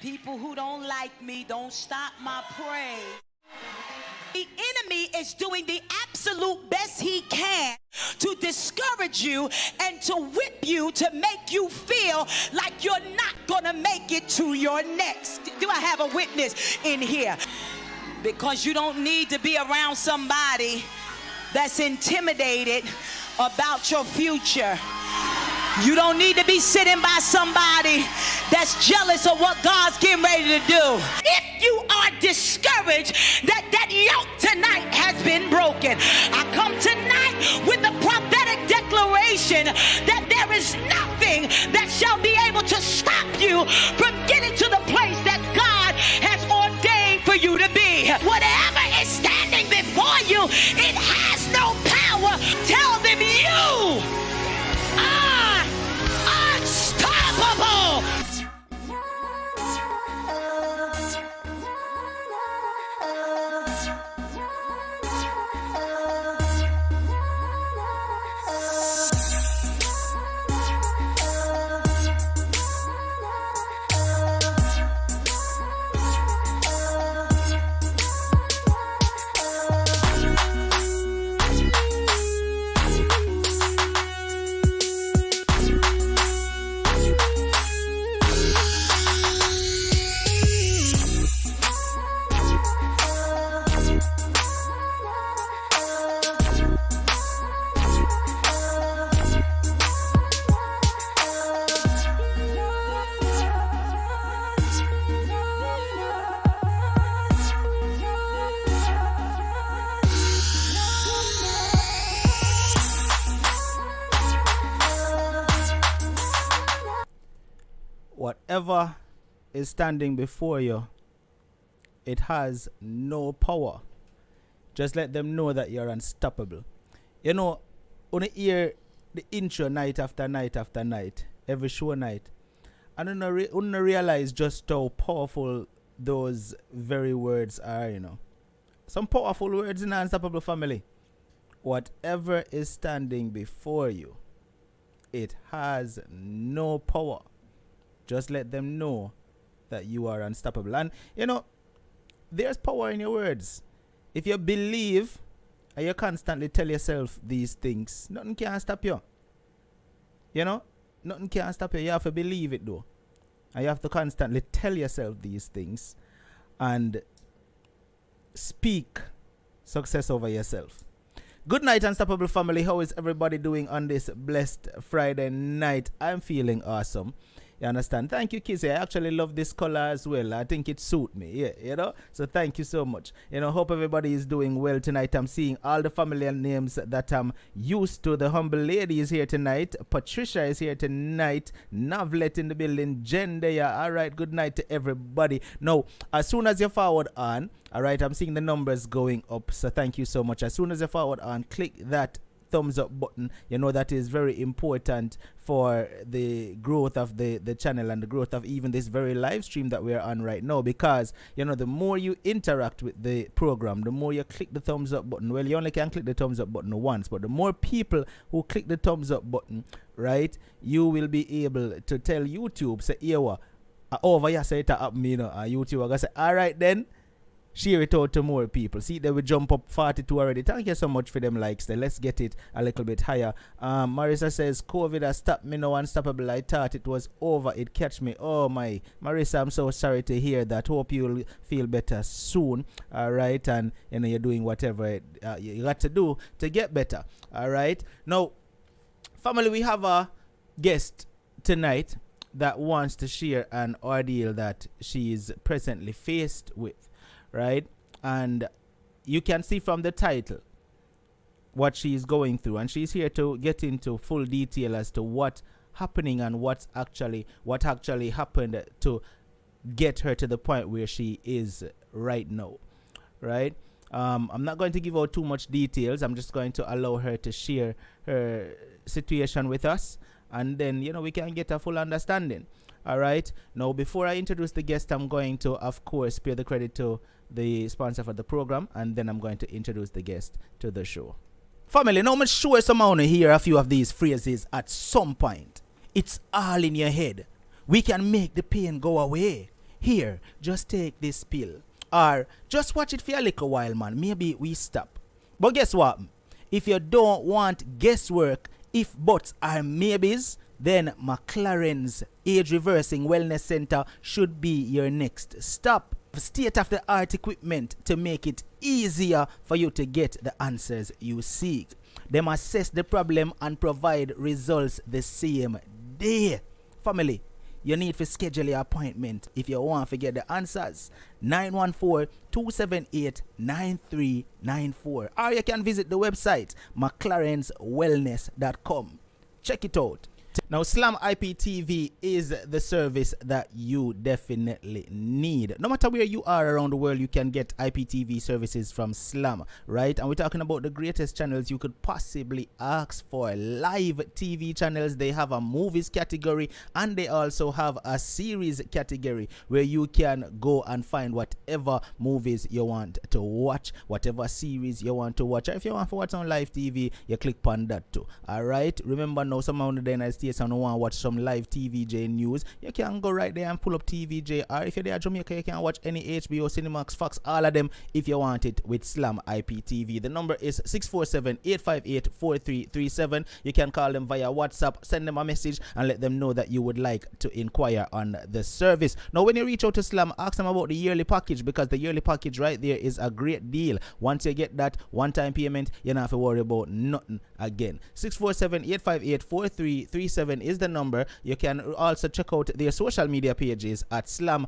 People who don't like me don't stop my praise. The enemy is doing the absolute best he can to discourage you and to whip you to make you feel like you're not gonna make it to your next. Do I have a witness in here? Because you don't need to be around somebody that's intimidated about your future. You don't need to be sitting by somebody that's jealous of what God's getting ready to do. If you are discouraged, that yoke tonight has been broken. I come tonight with a prophetic declaration that there is nothing that shall be able to stop you from getting to the place that God has ordained for you to be. Whatever is standing before you, it has no power. Tell them you are unstoppable. Whatever is standing before you, it has no power. Just let them know that you're unstoppable. You know, when you hear the intro night after night after night, every show night, I don't realize just how powerful those very words are, you know. Some powerful words in the Unstoppable family. Whatever is standing before you, it has no power. Just let them know that you are unstoppable. And, you know, there's power in your words. If you believe and you constantly tell yourself these things, nothing can stop you. You know, nothing can stop you. You have to believe it, though. And you have to constantly tell yourself these things and speak success over yourself. Good night, Unstoppable family. How is everybody doing on this blessed Friday night? I'm feeling awesome. You understand? Thank you, Kizzy. I actually love this color as well. I think it suits me. Yeah, you know? So thank you so much. You know, hope everybody is doing well tonight. I'm seeing all the familiar names that I'm used to. The humble lady is here tonight. Patricia is here tonight. Navlet in the building. Jen there. All right, good night to everybody. Now, as soon as you forward on, all right, I'm seeing the numbers going up. So thank you so much. As soon as you forward on, click that thumbs up button. You know that is very important for the growth of the channel and the growth of even this very live stream that we're on right now, because you know the more you interact with the program, the more you click the thumbs up button. Well, you only can click the thumbs up button once, but the more people who click the thumbs up button, right, you will be able to tell YouTube, say, "Ewa, over here say it up me, you know," YouTube are gonna say, "All right then, share it out to more people." See, they will jump up 42 already. Thank you so much for them likes there. Let's get it a little bit higher. Marissa says, "COVID has stopped me now, unstoppable. I thought it was over. It catch me." Oh my, Marissa, I'm so sorry to hear that. Hope you'll feel better soon. All right, and you know you're doing whatever you got to do to get better. All right. Now, family, we have a guest tonight that wants to share an ordeal that she is presently faced with. Right, and you can see from the title what she is going through, and she's here to get into full detail as to what's happening and what actually happened to get her to the point where she is right now. Right, I'm not going to give out too much details. I'm just going to allow her to share her situation with us, and then you know we can get a full understanding. All right, now before I introduce the guest, I'm going to of course pay the credit to the sponsor for the program, and then I'm going to introduce the guest to the show. Family, now I'm sure someone will hear a few of these phrases at some point. It's all in your head. We can make the pain go away. here, just take this pill. Or just watch it for a little while, man. Maybe we stop. But guess what? If you don't want guesswork, if buts are maybes, then McLaren's Age Reversing Wellness Center should be your next stop. State of the art equipment to make it easier for you to get the answers you seek. Them assess the problem and provide results the same day. Family, you need to schedule your appointment if you want to get the answers. 914-278-9394. Or you can visit the website mclarenswellness.com. Check it out. Now, Slam IPTV is the service that you definitely need. No matter where you are around the world, you can get IPTV services from Slam, right? And we're talking about the greatest channels you could possibly ask for. Live TV channels, they have a movies category, and they also have a series category where you can go and find whatever movies you want to watch, whatever series you want to watch. Or if you want to watch on live TV, you click on that too. All right? Remember now, some of the United States and want to watch some live TVJ news, you can go right there and pull up TVJ. Or if you're there at Jamaica, you can watch any HBO, Cinemax, Fox, all of them if you want it with Slam IPTV. The number is 647-858-4337. You can call them via WhatsApp, send them a message, and let them know that you would like to inquire on the service. Now, when you reach out to Slam, ask them about the yearly package, because the yearly package right there is a great deal. Once you get that one-time payment, you don't have to worry about nothing again. 647-858-4337 is the number. You can also check out their social media pages at slam_IPTV.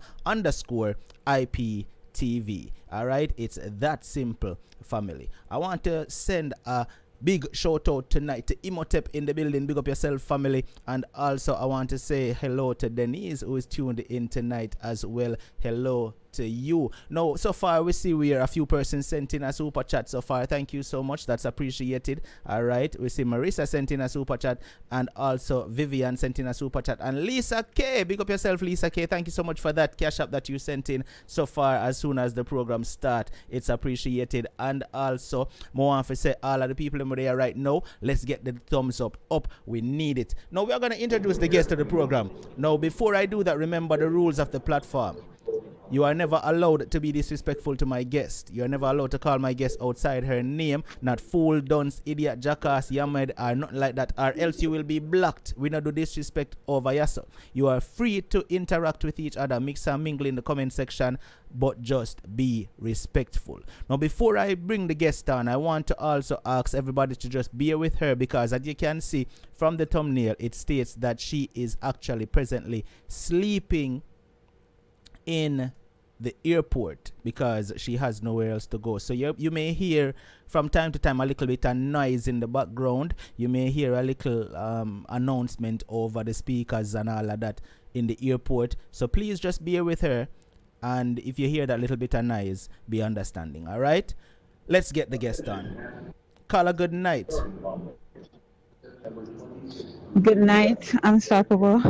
All right, it's that simple, family. I want to send a big shout out tonight to Imhotep in the building. Big up yourself, family. And also I want to say hello to Denise, who is tuned in tonight as well. Hello to you. Now, so far we see we are a few persons sent in a super chat so far. Thank you so much, that's appreciated. All right, we see Marissa sent in a super chat, and also Vivian sent in a super chat, and Lisa K, big up yourself, Lisa K. Thank you so much for that cash app that you sent in so far. As soon as the program start, it's appreciated. And also more want to say all of the people in there right now, let's get the thumbs up. We need it. Now we are going to introduce the guest of the program. Now before I do that, remember the rules of the platform. You are never allowed to be disrespectful to my guest. You are never allowed to call my guest outside her name. Not fool, dunce, idiot, jackass, yammed, or nothing like that. Or else you will be blocked. We not do disrespect over yourself. You are free to interact with each other. Mix and mingle in the comment section. But just be respectful. Now before I bring the guest on, I want to also ask everybody to just bear with her, because as you can see from the thumbnail, it states that she is actually presently sleeping in the airport because she has nowhere else to go. So you may hear from time to time a little bit of noise in the background. You may hear a little announcement over the speakers and all of that in the airport. So please just bear with her, and if you hear that little bit of noise, be understanding. All right, let's get the guest on. Call a good night. Good night, Unstoppable,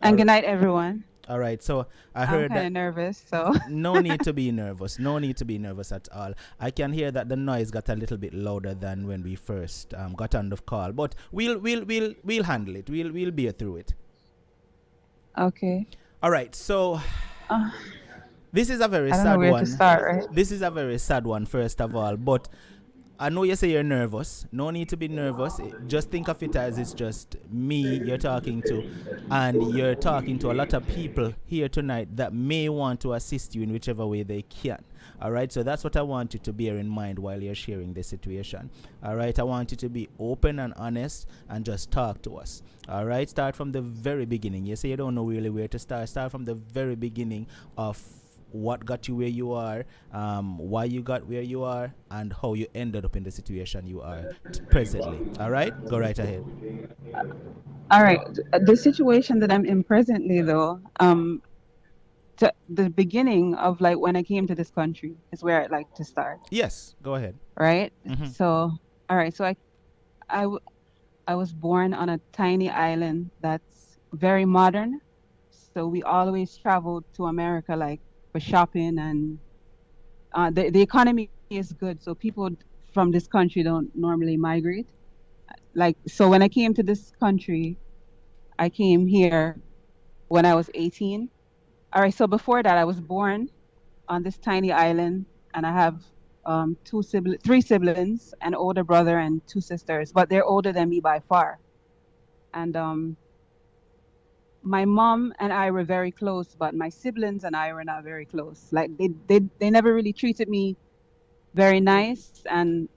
and good night, everyone. All right, so I heard I'm kind of nervous, so no need to be nervous. No need to be nervous at all. I can hear that the noise got a little bit louder than when we first got on the call, but we'll handle it. We'll bear through it. Okay. All right, so this is a very I don't sad know where one. to start, right? This is a very sad one, first of all, but I know you say you're nervous. No need to be nervous. Just think of it as it's just me you're talking to, and you're talking to a lot of people here tonight that may want to assist you in whichever way they can. All right, so that's what I want you to bear in mind while you're sharing this situation. All right, I want you to be open and honest and just talk to us. All right, start from the very beginning. You say you don't know really where to start. Start from the very beginning of what got you where you are, why you got where you are, and how you ended up in the situation you are presently. All right, go right ahead. All right. The situation that I'm in presently, though, to the beginning of like when I came to this country is where I'd like to start. Yes, go ahead. Right. Mhm. So, all right. So I was born on a tiny island that's very modern. So we always traveled to America, like for shopping, and the economy is good. So people from this country don't normally migrate. Like, so when I came to this country, I came here when I was 18. All right. So before that, I was born on this tiny island, and I have three siblings, an older brother and two sisters, but they're older than me by far. And my mom and I were very close, but my siblings and I were not very close. Like they never really treated me very nice, and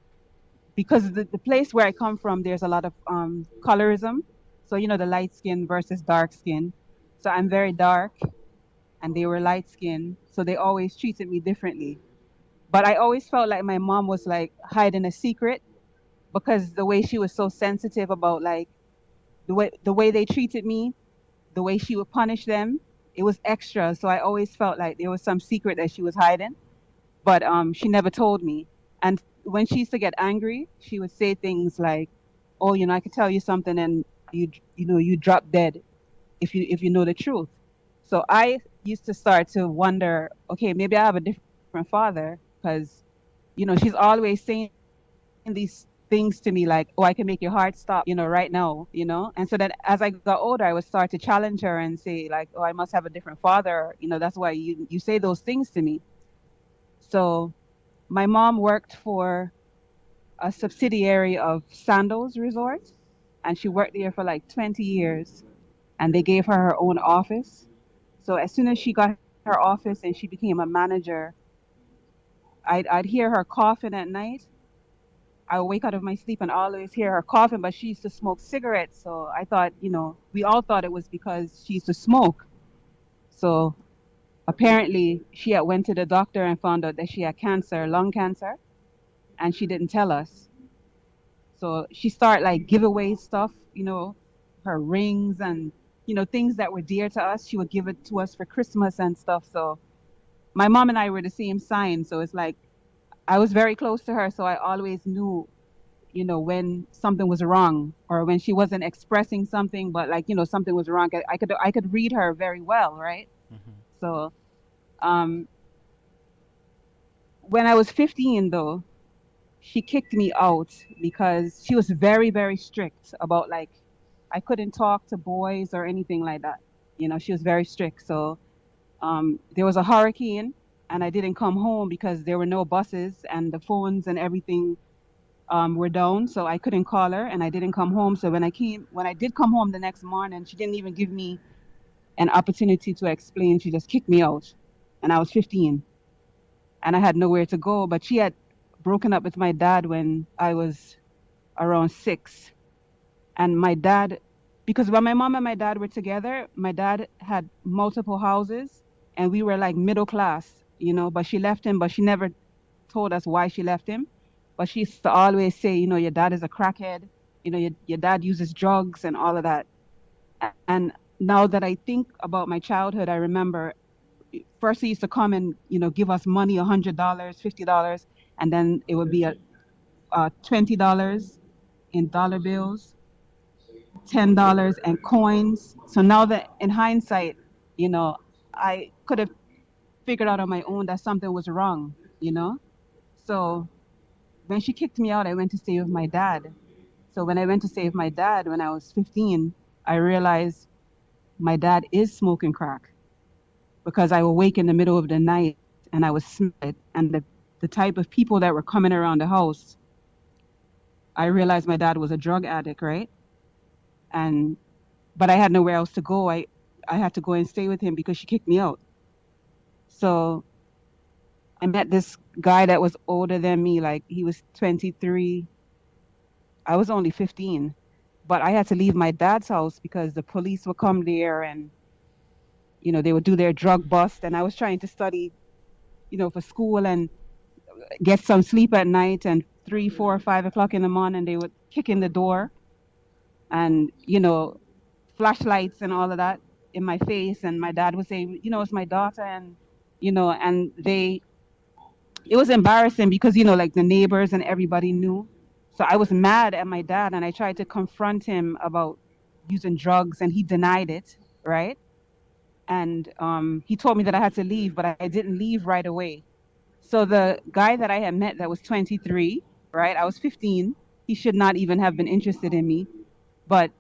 because the place where I come from, there's a lot of colorism. So the light skin versus dark skin. So I'm very dark, and they were light skinned, so they always treated me differently. But I always felt like my mom was like hiding a secret, because the way she was so sensitive about like the way they treated me, the way she would punish them, it was extra. So I always felt like there was some secret that she was hiding, but she never told me. And when she used to get angry, she would say things like, "Oh, I could tell you something, and you drop dead if you know the truth." So I used to start to wonder, okay, maybe I have a different father, because she's always saying these things to me like, "Oh, I can make your heart stop, right now." And so then as I got older, I would start to challenge her and say like, "Oh, I must have a different father. That's why you say those things to me." So my mom worked for a subsidiary of Sandoz Resort, and she worked there for like 20 years, and they gave her own office. So as soon as she got her office and she became a manager, I'd hear her coughing at night. I would wake out of my sleep and always hear her coughing, but she used to smoke cigarettes. So I thought, we all thought it was because she used to smoke. So apparently she had went to the doctor and found out that she had cancer, lung cancer, and she didn't tell us. So she started like give away stuff, her rings and things that were dear to us. She would give it to us for Christmas and stuff. So my mom and I were the same sign. So it's like I was very close to her, so I always knew, when something was wrong or when she wasn't expressing something, but like something was wrong. I could read her very well, right? Mm-hmm. So um, when I was 15, though, she kicked me out because she was very, very strict about like I couldn't talk to boys or anything like that. She was very strict. So there was a hurricane, and I didn't come home because there were no buses and the phones and everything were down. So I couldn't call her, and I didn't come home. So when I did come home the next morning, she didn't even give me an opportunity to explain. She just kicked me out, and I was 15, and I had nowhere to go. But she had broken up with my dad when I was around 6. And my dad, because when my mom and my dad were together, my dad had multiple houses, and we were like middle class, but she left him, but she never told us why she left him. But she used to always say, your dad is a crackhead, your dad uses drugs and all of that. And now that I think about my childhood, I remember first he used to come and, give us money, $100, $50, and then it would be $20 in dollar bills, $10 and coins. So now that in hindsight, you know, I could have figured out on my own that something was wrong. So when she kicked me out, I went to stay with my dad. So when I went to stay with my dad when I was 15, I realized my dad is smoking crack because I would wake in the middle of the night and I would smell it. And the type of people that were coming around the house, I realized my dad was a drug addict, right? And but I had nowhere else to go. I had to go and stay with him because she kicked me out. So I met this guy that was older than me, like he was 23. I was only 15. But I had to leave my dad's house because the police would come there and they would do their drug bust, and I was trying to study, for school and get some sleep at night, and 3, 4, 5 o'clock in the morning they would kick in the door and flashlights and all of that in my face, and my dad would say, it's my daughter, and it was embarrassing because like the neighbors and everybody knew. So I was mad at my dad, and I tried to confront him about using drugs, and he denied it, right? And he told me that I had to leave, but I didn't leave right away. So the guy that I had met that was 23, right? I was 15. He should not even have been interested in me, but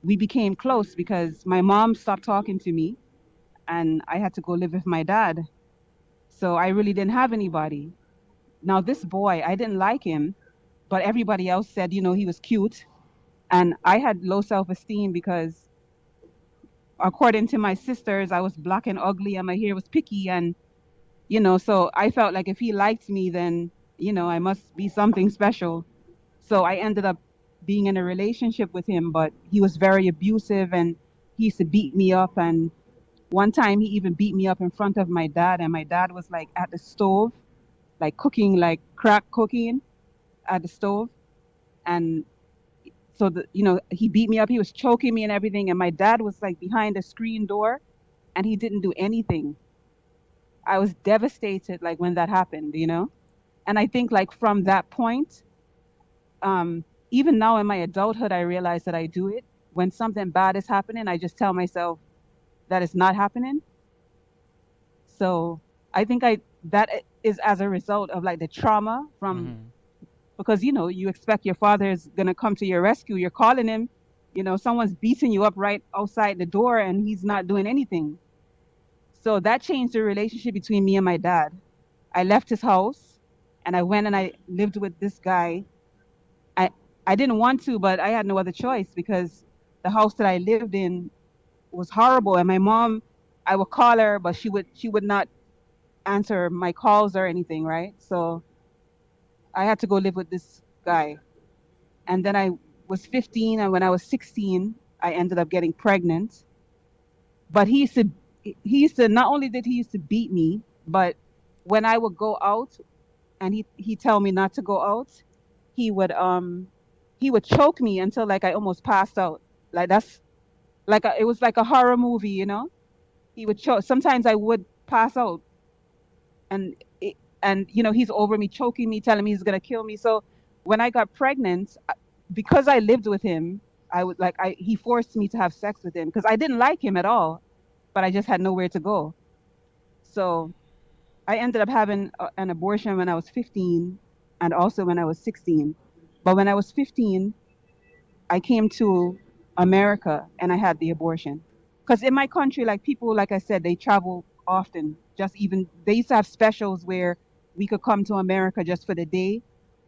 we became close because my mom stopped talking to me, and I had to go live with my dad. So I really didn't have anybody. Now, this boy, I didn't like him, but everybody else said, he was cute. And I had low self esteem because, according to my sisters, I was black and ugly and my hair was picky. And, so I felt like if he liked me, then, I must be something special. So I ended up being in a relationship with him, but he was very abusive and he used to beat me up. And one time he even beat me up in front of my dad, and my dad was like at the stove, like cooking like crack cocaine at the stove. And so he beat me up, he was choking me and everything, and my dad was like behind a screen door and he didn't do anything. I was devastated like when that happened. And I think like from that point, um even now in my adulthood, I realize that I do it. When something bad is happening, I just tell myself that it's not happening. So I think I that is as a result of like the trauma from, Mm-hmm. because you expect your father is gonna come to your rescue. You're calling him, someone's beating you up right outside the door and he's not doing anything. So that changed the relationship between me and my dad. I left his house and I went and I lived with this guy. I I didn't want to, but I had no other choice because the house that I lived in was horrible. And my mom, I would call her, but she would not answer my calls or anything, right? So I had to go live with this guy. And then I was 15, and when I was 16, I ended up getting pregnant. But he used to not only did he used to beat me, but when I would go out and he tell me not to go out, he would he would choke me until like I almost passed out. Like that's like it was like a horror movie. He would choke. Sometimes I would pass out, and he's over me, choking me, telling me he's gonna kill me. So when I got pregnant, because I lived with him, he forced me to have sex with him because I didn't like him at all, but I just had nowhere to go. So I ended up having an abortion when I was 15, and also when I was 16. But when I was 15, I came to America and I had the abortion. Because in my country, like people, like I said, they travel often. Just even, they used to have specials where we could come to America just for the day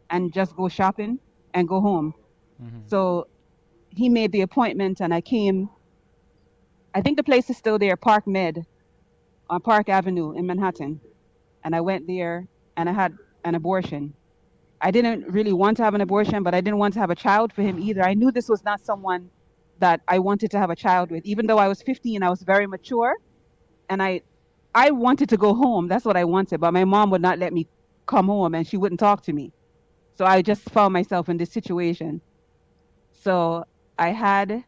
and just go shopping and go home. Mm-hmm. So he made the appointment and I came. I think the place is still there, Park Med on Park Avenue in Manhattan. And I went there and I had an abortion. I didn't really want to have an abortion, but I didn't want to have a child for him either. I knew this was not someone that I wanted to have a child with. Even though I was 15, I was very mature, and I wanted to go home. That's what I wanted, but my mom would not let me come home and she wouldn't talk to me. So I just found myself in this situation. So I had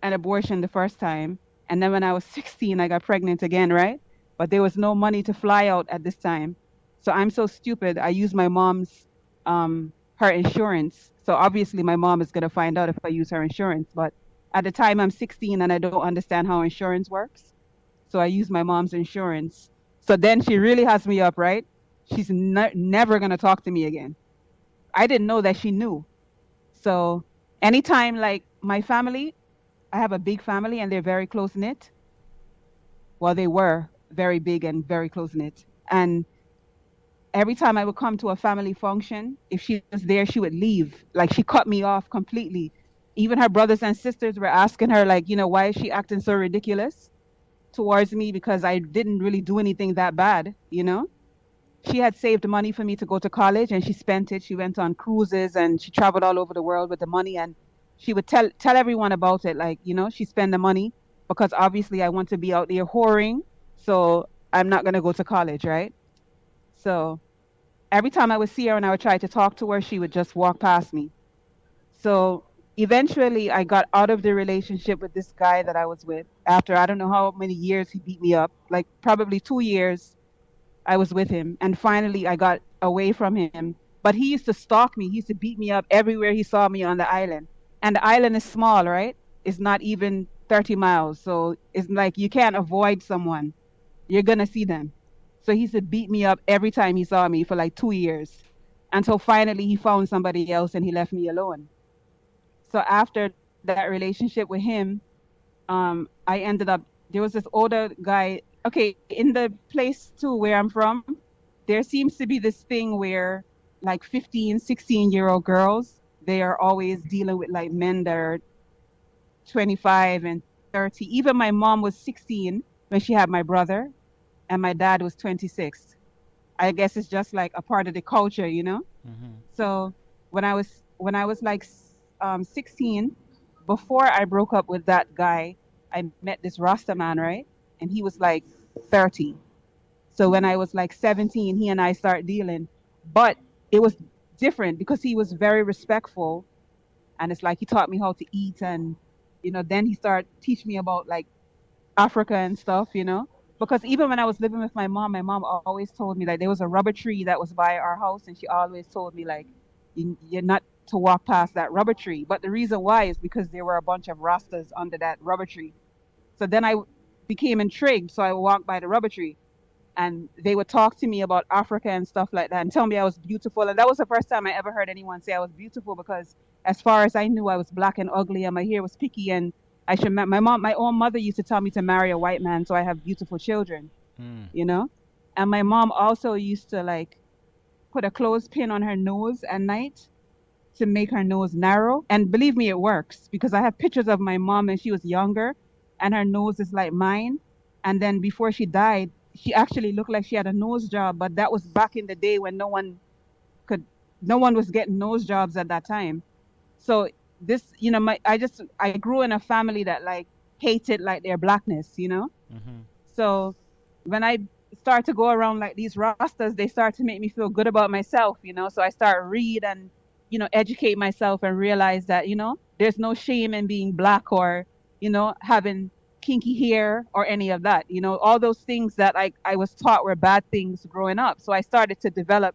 an abortion the first time, and then when I was 16, I got pregnant again, right? But there was no money to fly out at this time. So I'm so stupid. I used my mom's her insurance. So obviously my mom is going to find out if I use her insurance, but at the time I'm 16 and I don't understand how insurance works. So I use my mom's insurance. So then she really has me up, right? She's never going to talk to me again. I didn't know that she knew. So anytime, like my family, I have a big family and they're very close knit. Well, they were very big and very close knit. And every time I would come to a family function, if she was there, she would leave. Like she cut me off completely. Even her brothers and sisters were asking her, like, why is she acting so ridiculous towards me, because I didn't really do anything that bad. She had saved money for me to go to college and she spent it. She went on cruises and she traveled all over the world with the money, and she would tell everyone about it. Like, she spent the money because obviously I want to be out there whoring. So I'm not going to go to college, right? So every time I would see her and I would try to talk to her, she would just walk past me. So eventually I got out of the relationship with this guy that I was with after I don't know how many years he beat me up, like probably 2 years I was with him. And finally I got away from him. But he used to stalk me. He used to beat me up everywhere he saw me on the island. And the island is small, right? It's not even 30 miles. So it's like you can't avoid someone. You're going to see them. So he used to beat me up every time he saw me for like 2 years, until finally he found somebody else and he left me alone. So after that relationship with him, I ended up there was this older guy. Okay, in the place too where I'm from, there seems to be this thing where like 15, 16-year-old girls, they are always dealing with like men that are 25 and 30. Even my mom was 16 when she had my brother, and my dad was 26. I guess it's just like a part of the culture, you know? Mm-hmm. So when I was like 16, before I broke up with that guy, I met this Rasta man, right? And he was like 30. So when I was like 17, he and I started dealing. But it was different because he was very respectful, and it's like he taught me how to eat, and then he started teaching me about like Africa and stuff, because even when I was living with my mom always told me like there was a rubber tree that was by our house, and she always told me like you're not to walk past that rubber tree. But the reason why is because there were a bunch of rastas under that rubber tree. So then I became intrigued, so I walked by the rubber tree, and they would talk to me about Africa and stuff like that and tell me I was beautiful. And that was the first time I ever heard anyone say I was beautiful, because as far as I knew, I was black and ugly and my hair was picky, and my own mother used to tell me to marry a white man so I have beautiful children, Mm. you know? And my mom also used to like put a clothespin on her nose at night to make her nose narrow. And believe me, it works, because I have pictures of my mom when she was younger and her nose is like mine. And then before she died, she actually looked like she had a nose job, but that was back in the day when could, no one was getting nose jobs at that time. So this, I grew in a family that like hated like their blackness. Mm-hmm. So when I start to go around like these rastas, they start to make me feel good about myself. So I start read and, educate myself and realize that, there's no shame in being black or, having kinky hair or any of that. All those things that I was taught were bad things growing up. So I started to develop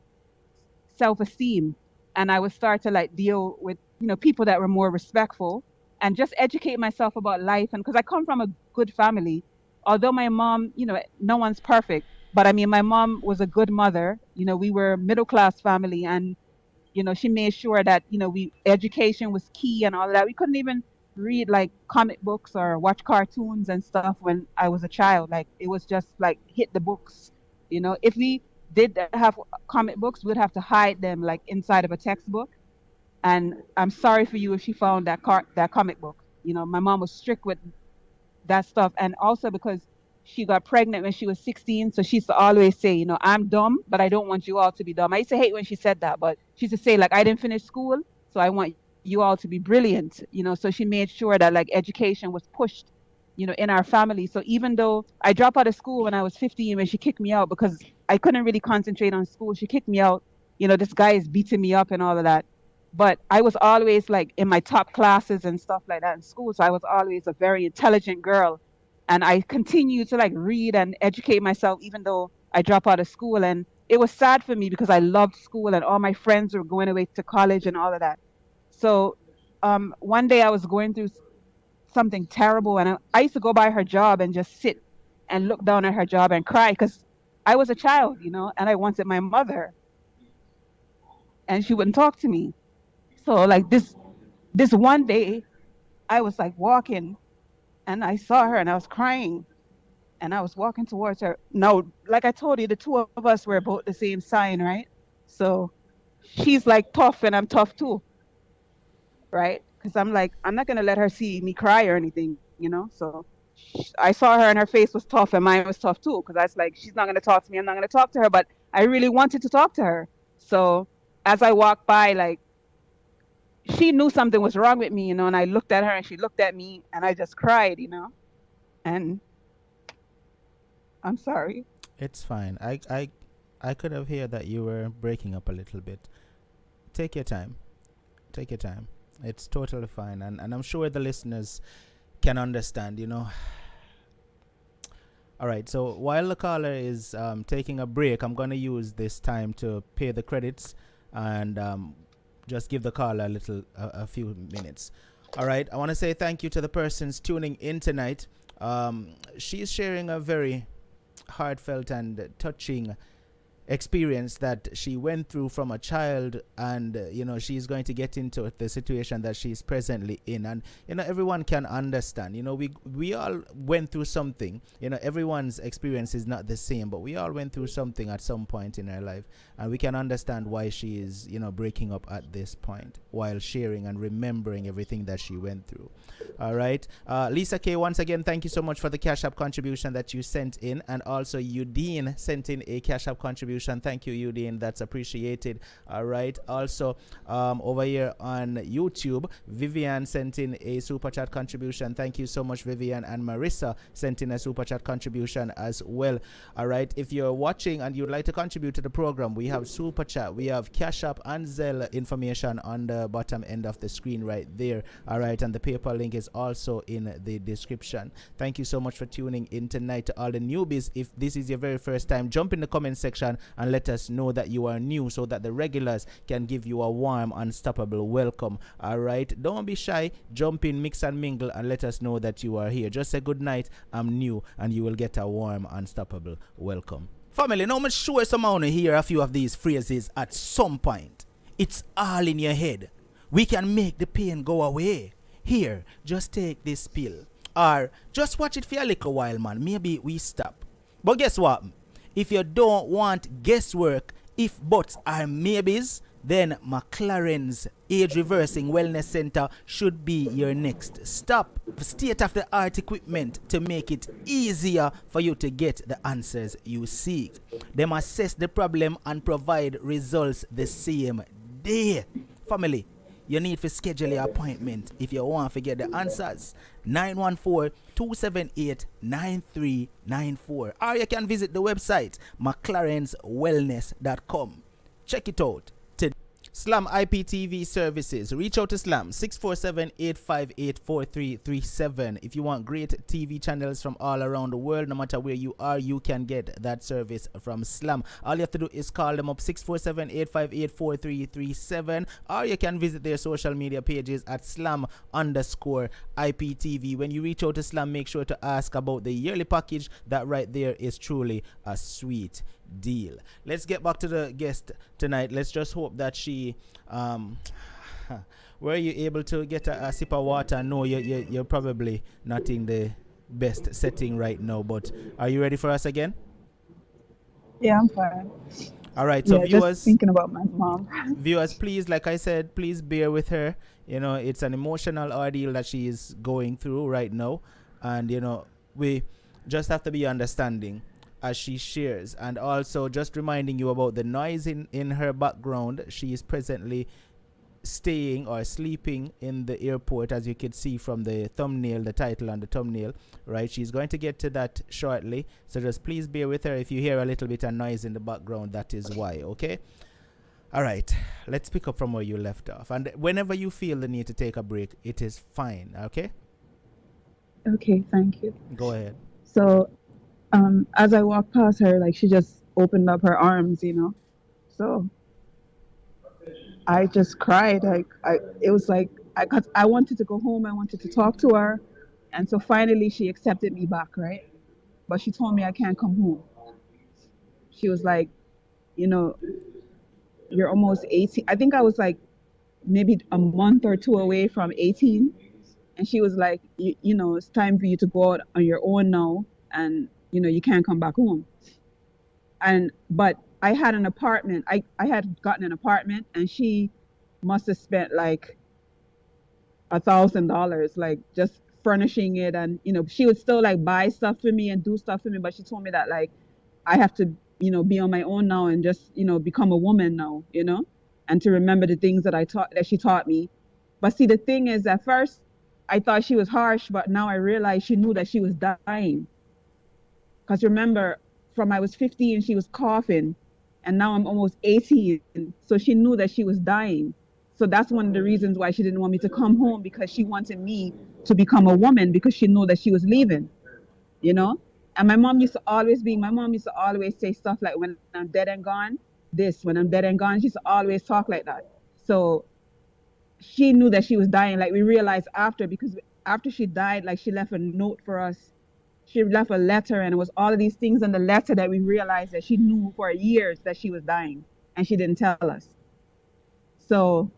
self-esteem, and I would start to like deal with people that were more respectful and just educate myself about life. And because I come from a good family, although my mom, no one's perfect, but I mean my mom was a good mother. We were middle class family, and she made sure that we education was key and all of that. We couldn't even read like comic books or watch cartoons and stuff when I was a child. Like it was just like hit the books. If we did have comic books, we'd have to hide them like inside of a textbook. And I'm sorry for you if she found that comic book. My mom was strict with that stuff. And also because she got pregnant when she was 16. So she used to always say, I'm dumb, but I don't want you all to be dumb. I used to hate when she said that, but she used to say, like, I didn't finish school, so I want you all to be brilliant. So she made sure that like education was pushed, in our family. So even though I dropped out of school when I was 15, when she kicked me out because I couldn't really concentrate on school, she kicked me out. This guy is beating me up and all of that. But I was always like in my top classes and stuff like that in school. So I was always a very intelligent girl. And I continued to like read and educate myself, even though I dropped out of school. And it was sad for me because I loved school and all my friends were going away to college and all of that. So one day I was going through something terrible, and I used to go by her job and just sit and look down at her job and cry because I was a child, and I wanted my mother, and she wouldn't talk to me. So like this one day, I was like walking, and I saw her, and I was crying, and I was walking towards her. Now, like I told you, the two of us were both the same sign, right? So she's like tough, and I'm tough too, right? Because I'm like, I'm not gonna let her see me cry or anything. So I saw her, and her face was tough, and mine was tough too. Because I was like, she's not gonna talk to me, I'm not gonna talk to her, but I really wanted to talk to her. So as I walked by, like, she knew something was wrong with me, and I looked at her, and she looked at me, and I just cried. And I'm sorry. It's fine. I could have heard that you were breaking up a little bit. Take your time. Take your time. It's totally fine, and I'm sure the listeners can understand. All right, so while the caller is taking a break, I'm going to use this time to pay the credits and just give the caller a few minutes. All right, I want to say thank you to the persons tuning in tonight. She's sharing a very heartfelt and touching experience that she went through from a child, and she's going to get into the situation that she's presently in. And everyone can understand. We all went through something. Everyone's experience is not the same, but we all went through something at some point in our life, and we can understand why she is breaking up at this point while sharing and remembering everything that she went through. All right, Lisa K, once again, thank you so much for the Cash App contribution that you sent in. And also Udine sent in a Cash App contribution. Thank you, Udine, that's appreciated. All right, also over here on YouTube, Vivian sent in a super chat contribution. Thank you so much, Vivian. And Marissa sent in a super chat contribution as well. All right, if you're watching and you'd like to contribute to the program, we have super chat, we have Cash App and ZELLE information on the bottom end of the screen right there. All right, and the PayPal link is also in the description. Thank you so much for tuning in tonight. To all the newbies, if this is your very first time, jump in the comment section and let us know that you are new, so that the regulars can give you a warm, unstoppable welcome. All right, don't be shy, jump in, mix and mingle, and let us know that you are here. Just say good night, I'm new, and you will get a warm, unstoppable welcome. Family, now I'm sure someone will hear a few of these phrases at some point. It's all in your head. We can make the pain go away. Here, just take this pill. Or just watch it for a little while, man. Maybe we stop. But guess what? If you don't want guesswork, if buts are maybes, then McLaren's Age Reversing Wellness Center should be your next stop. State-of-the-art equipment to make it easier for you to get the answers you seek. Them assess the problem and provide results the same day. Family, you need to schedule your appointment if you want to get the answers. 914-278-9394. Or you can visit the website mclarenswellness.com. Check it out. Slam IPTV services. Reach out to Slam 647-858-4337. If you want great TV channels from all around the world, no matter where you are, you can get that service from Slam. All you have to do is call them up 647-858-4337, or you can visit their social media pages at Slam_IPTV. When you reach out to Slam, make sure to ask about the yearly package. That right there is truly a sweet deal. Let's get back to the guest tonight. Let's just hope that she were you able to get a sip of water? No, you're probably not in the best setting right now, but are you ready for us again? Yeah, I'm fine. All right, so Yeah, viewers, just thinking about my mom. viewers, please, like I said, please bear with her. It's an emotional ordeal that she is going through right now, and we just have to be understanding as she shares. And also just reminding you about the noise in her background. She is presently staying or sleeping in the airport, as you could see from the thumbnail, the title on the thumbnail, right? She's going to get to that shortly, so just please bear with her. If you hear a little bit of noise in the background, that is why. Okay, all right, let's pick up from where you left off, and whenever you feel the need to take a break, it is fine. Okay, Thank you. go ahead. So, as I walked past her, like she just opened up her arms, So I just cried. It was like cause I wanted to go home. I wanted to talk to her, and so finally she accepted me back, right? But she told me I can't come home. She was like, you're almost 18. I think I was like maybe a month or two away from 18, and she was like, it's time for you to go out on your own now, and you can't come back home. But I had an apartment. I had gotten an apartment, and she must have spent like $1,000, like just furnishing it. And, she would still like buy stuff for me and do stuff for me. But she told me that like, I have to, be on my own now and just, become a woman now, and to remember the things that she taught me. But see, the thing is, at first I thought she was harsh, but now I realize she knew that she was dying. Because remember, from I was 15, she was coughing, and now I'm almost 18. So she knew that she was dying. So that's one of the reasons why she didn't want me to come home, because she wanted me to become a woman, because she knew that she was leaving, And my mom used to always say stuff like, when I'm dead and gone, when I'm dead and gone, she used to always talk like that. So she knew that she was dying. Like we realized after, because after she died, like she left a note for us she left a letter, and it was all of these things in the letter that we realized that she knew for years that she was dying, and she didn't tell us. So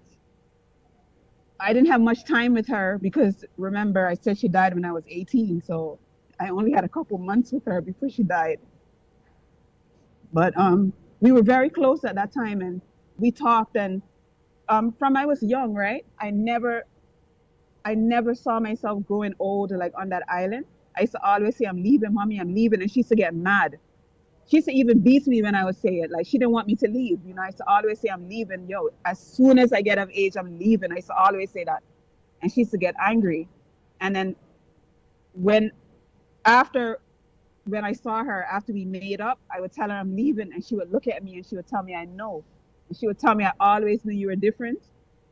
I didn't have much time with her because, remember, I said she died when I was 18. So I only had a couple months with her before she died. But we were very close at that time, and we talked. And from I was young, right? I never saw myself growing old like on that island. I used to always say, "I'm leaving, mommy, I'm leaving," and she used to get mad. She used to even beat me when I would say it. Like, she didn't want me to leave. You know, I used to always say, "I'm leaving. Yo, as soon as I get of age, I'm leaving." I used to always say that. And she used to get angry. And then when after when I saw her after we made up, I would tell her I'm leaving, and she would look at me and she would tell me I know. And she would tell me, "I always knew you were different,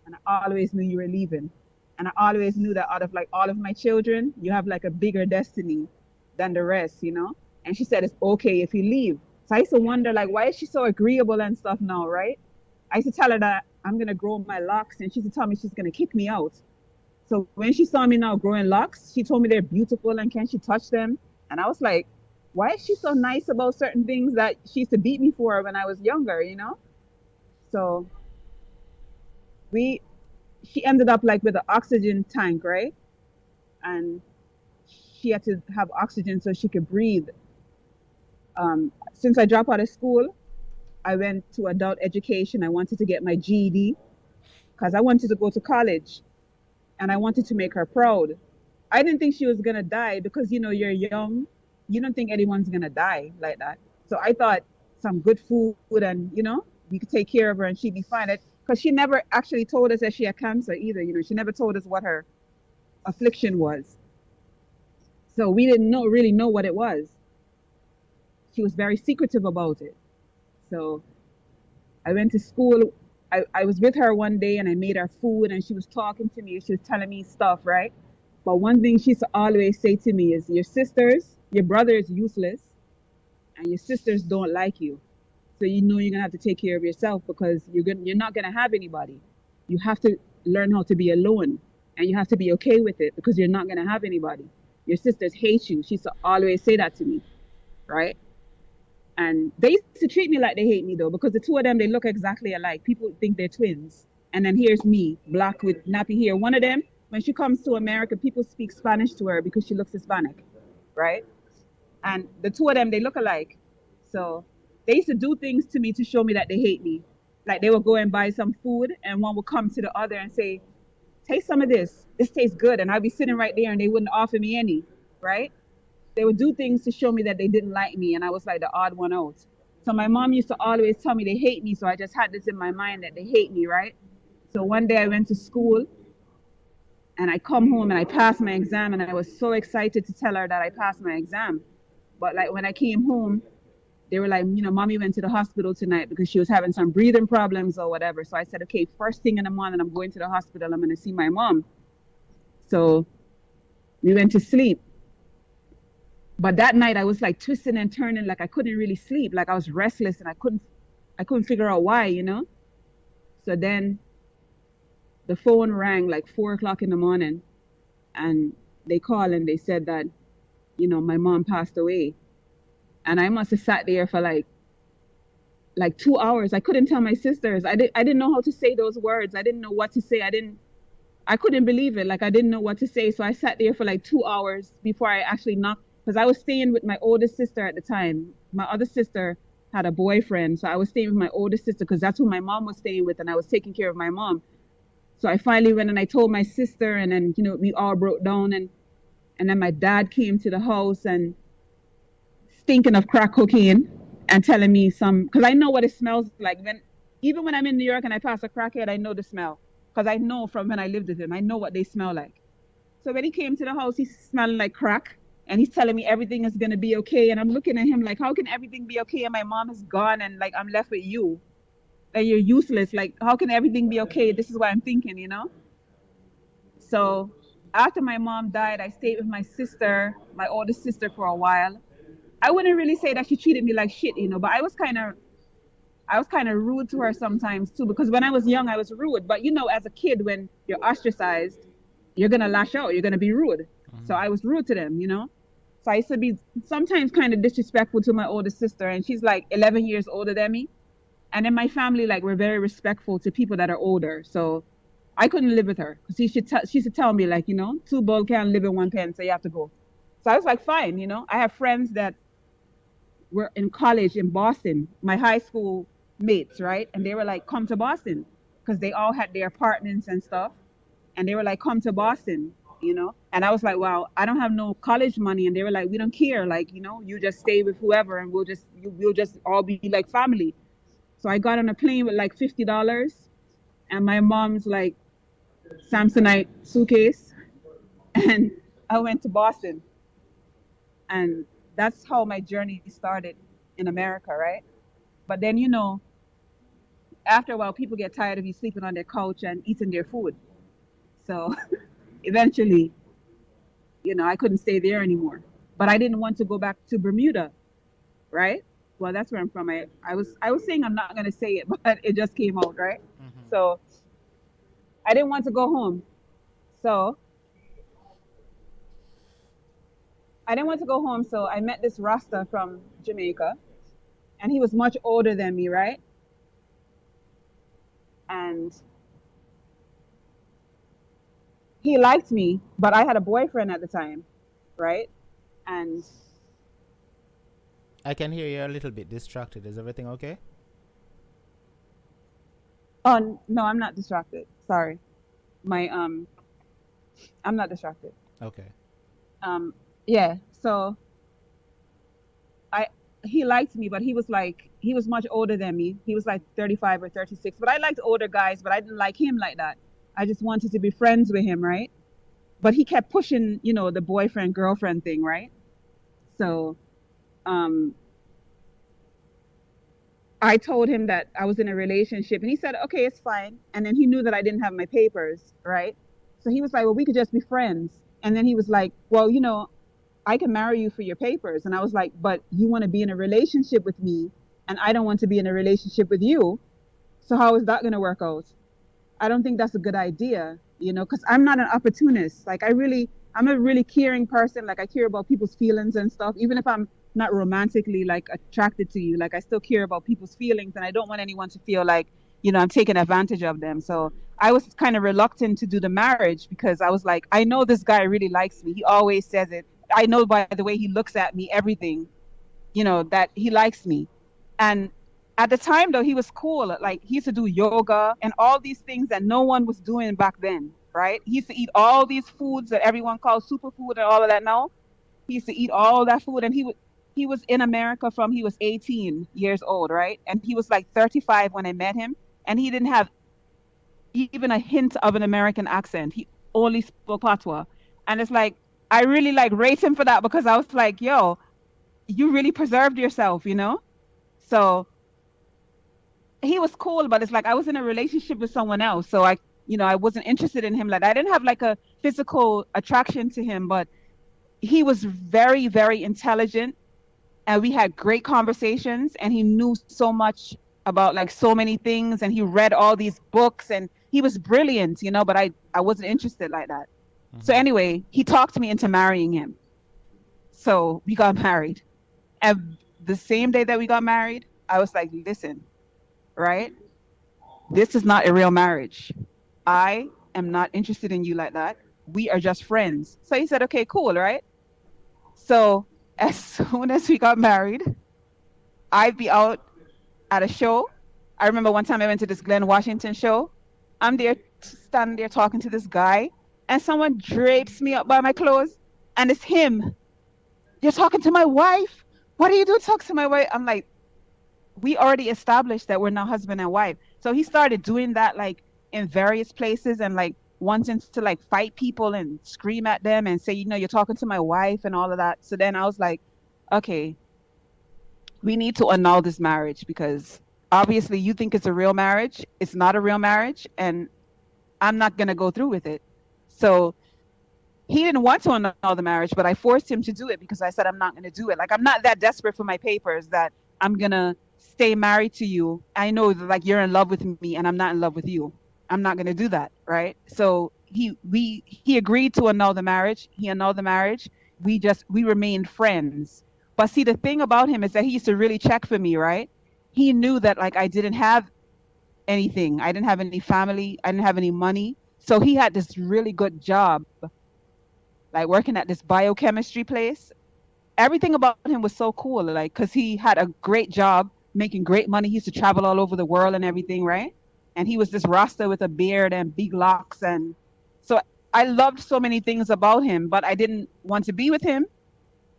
and I always knew you were leaving. And I always knew that out of like all of my children, you have like a bigger destiny than the rest, you know?" And she said, "It's okay if you leave." So I used to wonder, like, why is she so agreeable and stuff now, right? I used to tell her that I'm going to grow my locks, and she used to tell me she's going to kick me out. So when she saw me now growing locks, she told me they're beautiful and can she touch them? And I was like, why is she so nice about certain things that she used to beat me for when I was younger, you know? So she ended up like with an oxygen tank, right? And she had to have oxygen so she could breathe. Since I dropped out of school, I went to adult education. I wanted to get my GED because I wanted to go to college, and I wanted to make her proud. I didn't think she was going to die because, you know, you're young. You don't think anyone's going to die like that. So I thought some good food and, you know, we could take care of her and she'd be fine. Because she never actually told us that she had cancer either. You know, she never told us what her affliction was. So we didn't really know what it was. She was very secretive about it. So I went to school. I was with her one day and I made her food and she was talking to me. She was telling me stuff, right? But one thing she used to always say to me is, your brother is useless and your sisters don't like you. So you know you're going to have to take care of yourself because you're not going to have anybody. You have to learn how to be alone, and you have to be okay with it because you're not going to have anybody. Your sisters hate you. She used to always say that to me, right? And they used to treat me like they hate me though, because the two of them, they look exactly alike. People think they're twins. And then here's me, black with nappy hair. One of them, when she comes to America, people speak Spanish to her because she looks Hispanic, right? And the two of them, they look alike. So they used to do things to me to show me that they hate me. Like they would go and buy some food and one would come to the other and say, "Taste some of this. This tastes good." And I'd be sitting right there and they wouldn't offer me any, right? They would do things to show me that they didn't like me, and I was like the odd one out. So my mom used to always tell me they hate me, so I just had this in my mind that they hate me, right? So one day I went to school, and I come home and I passed my exam, and I was so excited to tell her that I passed my exam. But like when I came home, they were like, you know, "Mommy went to the hospital tonight because she was having some breathing problems or whatever." So I said, "Okay, first thing in the morning, I'm going to the hospital. I'm going to see my mom." So we went to sleep. But that night I was like twisting and turning, like I couldn't really sleep. Like I was restless and I couldn't figure out why, you know? So then the phone rang like 4 o'clock in the morning and they called and they said that, you know, my mom passed away. And I must have sat there for like 2 hours. I couldn't tell my sisters. I didn't know how to say those words. I didn't know what to say. I couldn't believe it. Like I didn't know what to say. So I sat there for like 2 hours before I actually knocked. Because I was staying with my oldest sister at the time. My other sister had a boyfriend. So I was staying with my oldest sister because that's who my mom was staying with. And I was taking care of my mom. So I finally went and I told my sister. And then, you know, we all broke down. And then my dad came to the house and stinking of crack cocaine and telling me because I know what it smells like. Even when I'm in New York and I pass a crackhead, I know the smell. Because I know from when I lived with him. I know what they smell like. So when he came to the house, he's smelling like crack. And he's telling me everything is going to be okay. And I'm looking at him like, how can everything be okay? And my mom is gone and like, I'm left with you. And you're useless. Like, how can everything be okay? This is what I'm thinking, you know? So after my mom died, I stayed with my sister, my oldest sister, for a while. I wouldn't really say that she treated me like shit, you know, but I was kind of rude to her sometimes too, because when I was young, I was rude. But you know, as a kid, when you're ostracized, you're going to lash out. You're going to be rude. So I was rude to them, you know? So I used to be sometimes kind of disrespectful to my older sister, and she's like 11 years older than me. And in my family, like we're very respectful to people that are older. So I couldn't live with her because she should tell me like, two bulls can't live in one pen, so you have to go. So I was like, fine, I have friends that were in college in Boston, my high school mates, right? And they were like, come to Boston, because they all had their apartments and stuff. And they were like, come to Boston, And I was like, well, I don't have no college money. And they were like, we don't care. Like, you just stay with whoever and we'll just all be like family. So I got on a plane with like $50 and my mom's like Samsonite suitcase. And I went to Boston. And that's how my journey started in America, right? But then, after a while, people get tired of you sleeping on their couch and eating their food. So eventually, I couldn't stay there anymore. But I didn't want to go back to Bermuda, right? Well, that's where I'm from. I was saying I'm not going to say it, but it just came out, right? Mm-hmm. So I didn't want to go home. So I met this Rasta from Jamaica, and he was much older than me, right? And he liked me, but I had a boyfriend at the time, right? And I can hear you're a little bit distracted. Is everything okay? oh no, I'm not distracted. Sorry, I'm not distracted. Okay. Yeah. So he liked me, but he was much older than me. He was like 35 or 36. But I liked older guys, but I didn't like him like that. I just wanted to be friends with him, right? But he kept pushing, the boyfriend girlfriend thing, right? So I told him that I was in a relationship, and he said, okay, it's fine. And then he knew that I didn't have my papers, right? So he was like, well, we could just be friends. And then he was like, well, I can marry you for your papers. And I was like, but you want to be in a relationship with me, and I don't want to be in a relationship with you. So how is that going to work out? I don't think that's a good idea, because I'm not an opportunist. Like I'm a really caring person. Like I care about people's feelings and stuff. Even if I'm not romantically like attracted to you, like I still care about people's feelings, and I don't want anyone to feel like, I'm taking advantage of them. So I was kind of reluctant to do the marriage because I was like, I know this guy really likes me. He always says it. I know by the way he looks at me, everything, that he likes me. And at the time though, he was cool. Like he used to do yoga and all these things that no one was doing back then, right? He used to eat all these foods that everyone calls superfood and all of that now. He used to eat all that food, and he was in America from he was 18 years old, right? And he was like 35 when I met him, and he didn't have even a hint of an American accent. He only spoke patois. And it's like, I really like rate him for that, because I was like, yo, you really preserved yourself, So he was cool, but it's like I was in a relationship with someone else. So I wasn't interested in him. Like I didn't have like a physical attraction to him, but he was very, very intelligent, and we had great conversations, and he knew so much about like so many things, and he read all these books, and he was brilliant, but I wasn't interested like that. Mm-hmm. So anyway, he talked me into marrying him. So we got married. And the same day that we got married, I was like, listen, right? This is not a real marriage. I am not interested in you like that. We are just friends. So he said, okay, cool, right? So as soon as we got married, I'd be out at a show. I remember one time I went to this Glenn Washington show. I'm there, standing there talking to this guy, and someone drapes me up by my clothes, and it's him. You're talking to my wife? What are you doing talking to my wife? I'm like, we already established that we're not husband and wife. So he started doing that like in various places, and like wanting to like fight people and scream at them and say, you're talking to my wife and all of that. So then I was like, okay, we need to annul this marriage, because obviously you think it's a real marriage. It's not a real marriage, and I'm not going to go through with it. So he didn't want to annul the marriage, but I forced him to do it, because I said, I'm not going to do it. Like, I'm not that desperate for my papers that I'm going to stay married to you. I know that like you're in love with me, and I'm not in love with you. I'm not going to do that. Right. So he agreed to annul the marriage. He annulled the marriage. we remained friends. But see, the thing about him is that he used to really check for me, right? He knew that like I didn't have anything. I didn't have any family. I didn't have any money. So he had this really good job, like working at this biochemistry place. Everything about him was so cool, like, because he had a great job, making great money. He used to travel all over the world and everything, right? And he was this Rasta with a beard and big locks. And so I loved so many things about him, but I didn't want to be with him.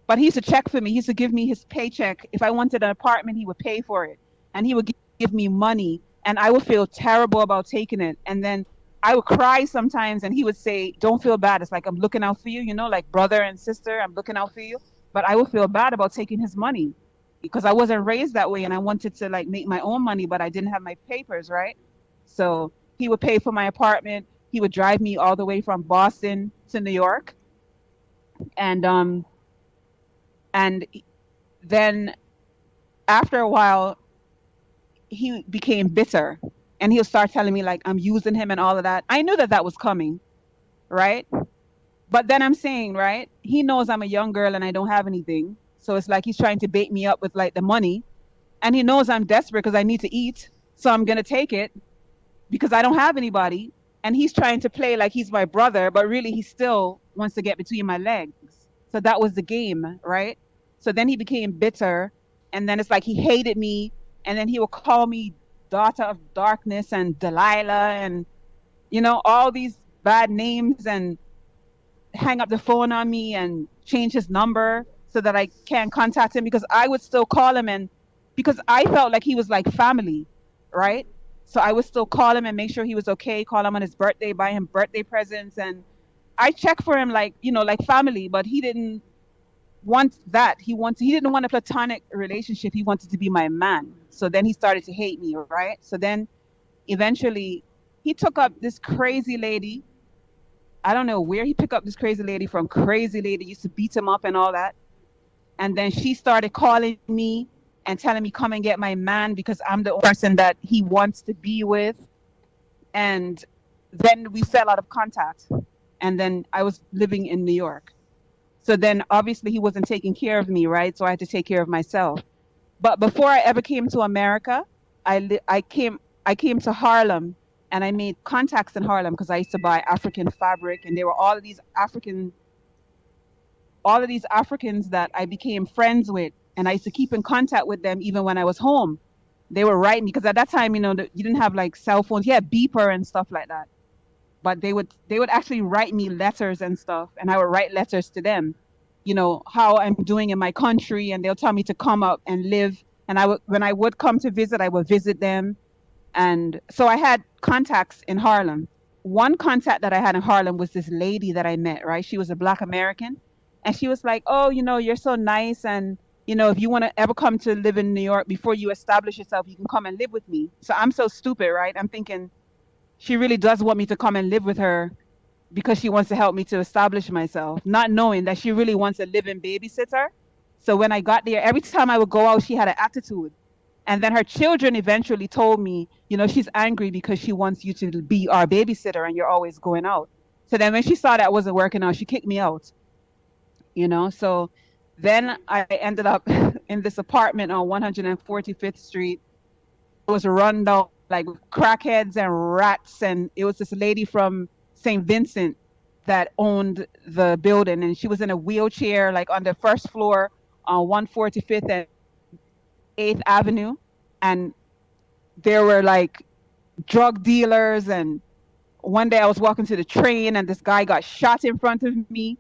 But he used to check for me. He used to give me his paycheck. If I wanted an apartment, he would pay for it. And he would give me money. And I would feel terrible about taking it. And then I would cry sometimes. And he would say, don't feel bad. It's like, I'm looking out for you, you know, like brother and sister, I'm looking out for you. But I would feel bad about taking his money because I wasn't raised that way. And I wanted to like make my own money, but I didn't have my papers, right? So he would pay for my apartment. He would drive me all the way from Boston to New York. And then after a while, he became bitter and he'll start telling me like I'm using him and all of that. I knew that that was coming, right? But then I'm saying, right, he knows I'm a young girl and I don't have anything. So it's like he's trying to bait me up with like the money. And he knows I'm desperate because I need to eat. So I'm going to take it because I don't have anybody. And he's trying to play like he's my brother, but really he still wants to get between my legs. So that was the game, right? So then he became bitter. And then it's like he hated me. And then he would call me daughter of darkness and Delilah and, you know, all these bad names and hang up the phone on me and change his number so that I can't contact him because I would still call him and because I felt like he was like family, right? So I would still call him and make sure he was okay, call him on his birthday, buy him birthday presents. And I checked for him like, you know, like family, but he didn't want that. He didn't want a platonic relationship. He wanted to be my man. So then he started to hate me, right? So then eventually he took up this crazy lady. I don't know where he picked up this crazy lady from. Crazy lady used to beat him up and all that. And then she started calling me and telling me, come and get my man because I'm the person that he wants to be with. And then we fell out of contact. And then I was living in New York. So then obviously he wasn't taking care of me, right? So I had to take care of myself. But before I ever came to America, I came to Harlem. And I made contacts in Harlem because I used to buy African fabric, and there were all of these Africans that I became friends with, and I used to keep in contact with them even when I was home. They were writing because at that time, you know, you didn't have like cell phones. You had beeper and stuff like that, but they would actually write me letters and stuff, and I would write letters to them, you know, how I'm doing in my country, and they'll tell me to come up and live. And when I would come to visit, I would visit them. And so I had contacts in Harlem. One contact that I had in Harlem was this lady that I met, right? She was a Black American. And she was like, oh, you know, you're so nice. And, you know, if you want to ever come to live in New York before you establish yourself, you can come and live with me. So I'm so stupid, right? I'm thinking she really does want me to come and live with her because she wants to help me to establish myself, not knowing that she really wants a live-in babysitter. So when I got there, every time I would go out, she had an attitude. And then her children eventually told me, you know, she's angry because she wants you to be our babysitter and you're always going out. So then when she saw that wasn't working out, she kicked me out, you know. So then I ended up in this apartment on 145th Street. It was run down like with crackheads and rats. And it was this lady from St. Vincent that owned the building. And she was in a wheelchair, like on the first floor on 145th and 8th Avenue, and there were like drug dealers. And one day I was walking to the train and this guy got shot in front of me.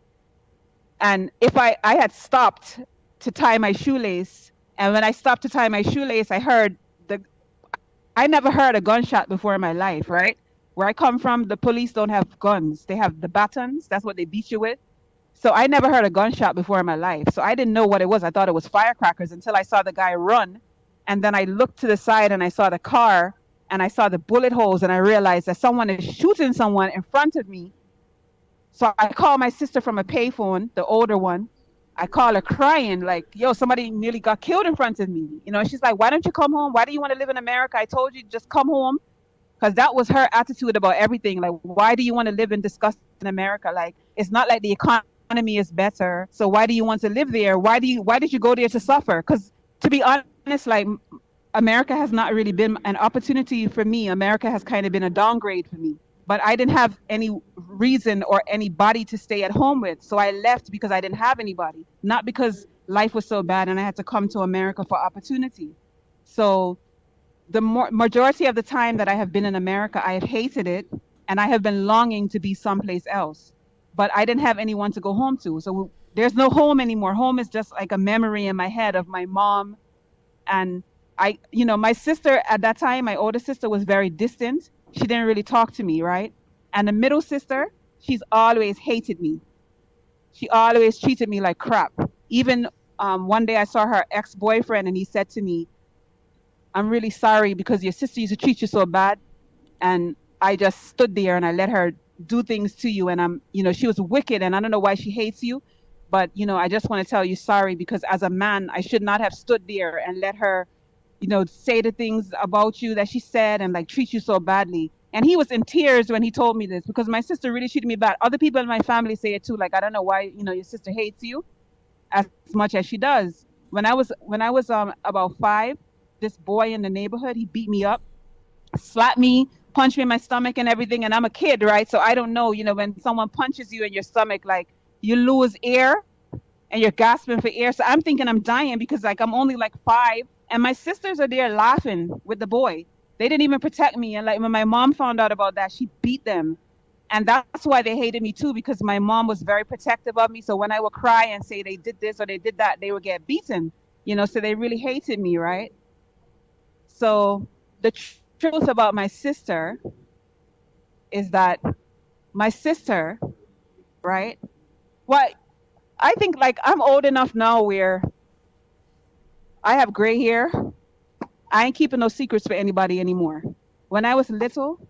And if I had stopped to tie my shoelace, and when I stopped to tie my shoelace, I never heard a gunshot before in my life, right? Where I come from, the police don't have guns. They have the batons. That's what they beat you with. So I never heard a gunshot before in my life. So I didn't know what it was. I thought it was firecrackers until I saw the guy run. And then I looked to the side and I saw the car and I saw the bullet holes and I realized that someone is shooting someone in front of me. So I called my sister from a payphone, the older one. I call her crying like, yo, somebody nearly got killed in front of me. You know, she's like, why don't you come home? Why do you want to live in America? I told you, just come home. Because that was her attitude about everything. Like, why do you want to live in disgust in America? Like, it's not like the economy economy is better. So why do you want to live there? Why did you go there to suffer? Because to be honest, like America has not really been an opportunity for me. America has kind of been a downgrade for me. But I didn't have any reason or anybody to stay at home with. So I left because I didn't have anybody, not because life was so bad and I had to come to America for opportunity. So the majority of the time that I have been in America, I have hated it and I have been longing to be someplace else. But I didn't have anyone to go home to. So there's no home anymore. Home is just like a memory in my head of my mom. And my sister at that time, my older sister, was very distant. She didn't really talk to me, right? And the middle sister, she's always hated me. She always treated me like crap. Even one day I saw her ex-boyfriend and he said to me, I'm really sorry because your sister used to treat you so bad. And I just stood there and I let her do things to you. And she was wicked and I don't know why she hates you. But, I just want to tell you sorry because as a man, I should not have stood there and let her, say the things about you that she said and like treat you so badly. And he was in tears when he told me this because my sister really treated me bad. Other people in my family say it too. Like, I don't know why, your sister hates you as much as she does. When I was about 5, this boy in the neighborhood, he beat me up, slapped me, punched me in my stomach and everything. And I'm a kid, right? So I don't know, when someone punches you in your stomach, like you lose air and you're gasping for air. So I'm thinking I'm dying because like I'm only like 5 and my sisters are there laughing with the boy. They didn't even protect me. And like when my mom found out about that, she beat them. And that's why they hated me too, because my mom was very protective of me. So when I would cry and say they did this or they did that, they would get beaten, so they really hated me, right? So the truth about my sister is that my sister, right? Well, I think like I'm old enough now where I have gray hair. I ain't keeping no secrets for anybody anymore. When I was little,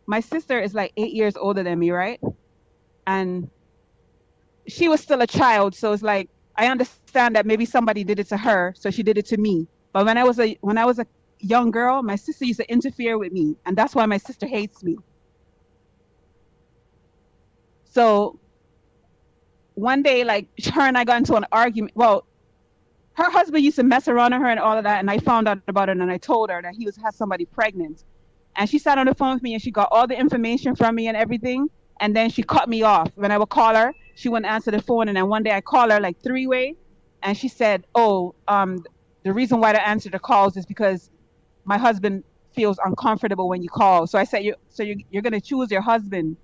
my sister is like 8 years older than me, right? And she was still a child. So it's like, I understand that maybe somebody did it to her. So she did it to me. But when I was a young girl, my sister used to interfere with me. And that's why my sister hates me. So one day, like her and I got into an argument. Well, her husband used to mess around on her and all of that. And I found out about it and I told her that he had somebody pregnant. And she sat on the phone with me and she got all the information from me and everything. And then she cut me off. When I would call her, she wouldn't answer the phone. And then one day I called her like 3-way. And she said, the reason why I answer the calls is because my husband feels uncomfortable when you call. So I said, you're going to choose your husband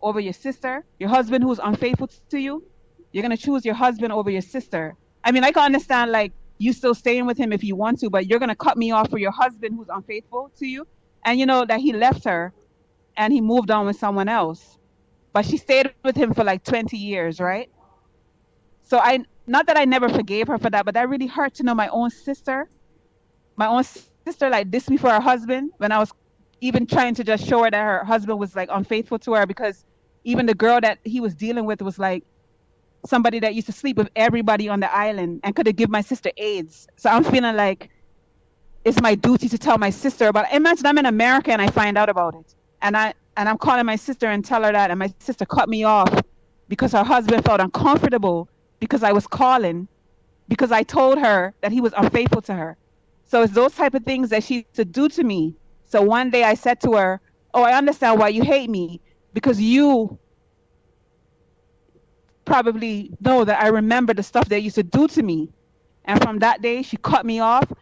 over your sister? Your husband who's unfaithful to you? You're going to choose your husband over your sister? I mean, I can understand like you still staying with him if you want to, but you're going to cut me off for your husband who's unfaithful to you? And you know that he left her and he moved on with someone else. But she stayed with him for like 20 years, right? So not that I never forgave her for that, but that really hurt to know my own sister like dissed me for her husband when I was even trying to just show her that her husband was like unfaithful to her, because even the girl that he was dealing with was like somebody that used to sleep with everybody on the island and could have given my sister AIDS. So I'm feeling like it's my duty to tell my sister about it. Imagine I'm in America and I find out about it. And I'm calling my sister and tell her that, and my sister cut me off because her husband felt uncomfortable because I was calling, because I told her that he was unfaithful to her. So it's those type of things that she used to do to me. So one day I said to her, I understand why you hate me, because you probably know that I remember the stuff they used to do to me. And from that day, she cut me off.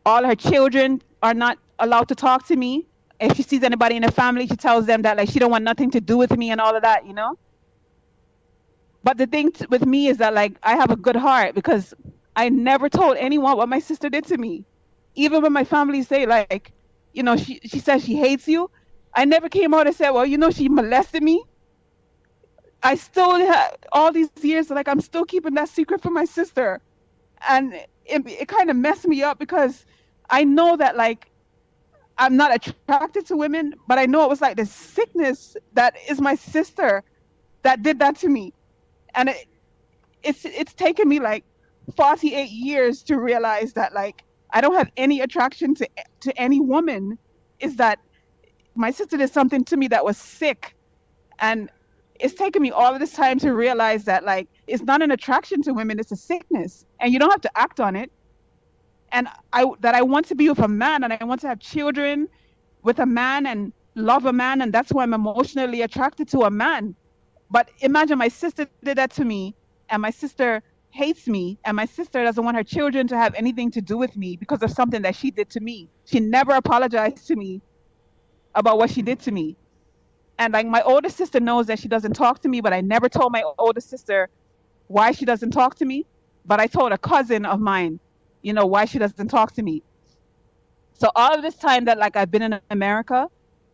All her children are not allowed to talk to me. If she sees anybody in the family, she tells them that like she don't want nothing to do with me and all of that, But the thing with me is that like I have a good heart, because I never told anyone what my sister did to me. Even when my family say like, she says she hates you, I never came out and said, well, she molested me. I still have all these years, like I'm still keeping that secret from my sister. And it kind of messed me up, because I know that like I'm not attracted to women, but I know it was like the sickness that is my sister that did that to me. And it's taken me like 48 years to realize that like I don't have any attraction to any woman. Is that my sister did something to me that was sick, and it's taken me all of this time to realize that like it's not an attraction to women, it's a sickness, and you don't have to act on it. And I want to be with a man, and I want to have children with a man and love a man, and that's why I'm emotionally attracted to a man. But imagine my sister did that to me, and my sister hates me, and my sister doesn't want her children to have anything to do with me because of something that she did to me. She never apologized to me about what she did to me. And like my older sister knows that she doesn't talk to me, but I never told my older sister why she doesn't talk to me. But I told a cousin of mine, you know, why she doesn't talk to me. So all of this time that like I've been in America,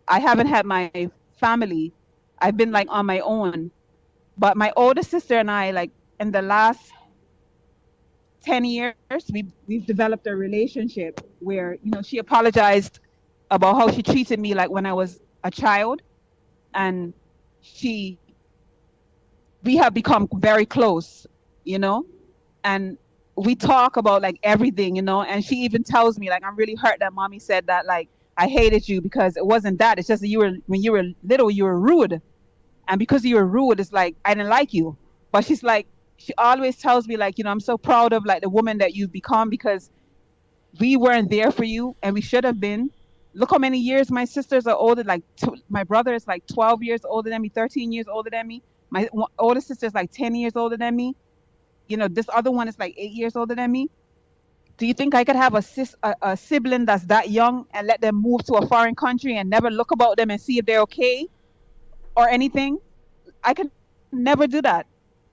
I haven't had my family. I've been like on my own. But my older sister and I, like in the last 10 years, we've developed a relationship where, you know, she apologized about how she treated me like when I was a child. And we have become very close, you know, and we talk about like everything, you know, and she even tells me like, I'm really hurt that mommy said that, like, I hated you because it wasn't that. It's just that when you were little, you were rude. And because you were rude, it's like, I didn't like you. But she's like, she always tells me like, you know, I'm so proud of like the woman that you've become because we weren't there for you and we should have been. Look how many years my sisters are older. Like my brother is like 12 years older than me, 13 years older than me. My older sister is like 10 years older than me. You know, this other one is like 8 years older than me. Do you think I could have a sibling that's that young and let them move to a foreign country and never look about them and see if they're okay or anything? I could never do that.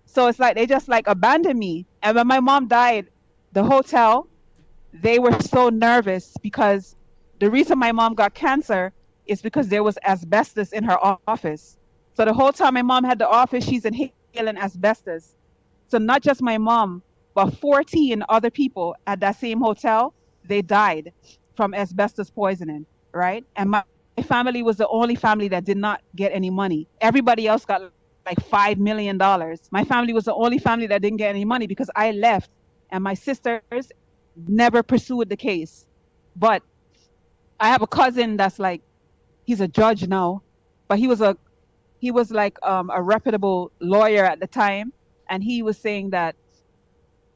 So it's like they just like abandoned me. And when my mom died, the hotel, they were so nervous because the reason my mom got cancer is because there was asbestos in her office. So the whole time my mom had the office, she's inhaling asbestos. So not just my mom, but 14 other people at that same hotel, they died from asbestos poisoning, right? And my family was the only family that did not get any money. Everybody else got like $5 million. My family was the only family that didn't get any money because I left and my sisters never pursued the case. But I have a cousin that's like, he's a judge now, but he was like a reputable lawyer at the time. And he was saying that,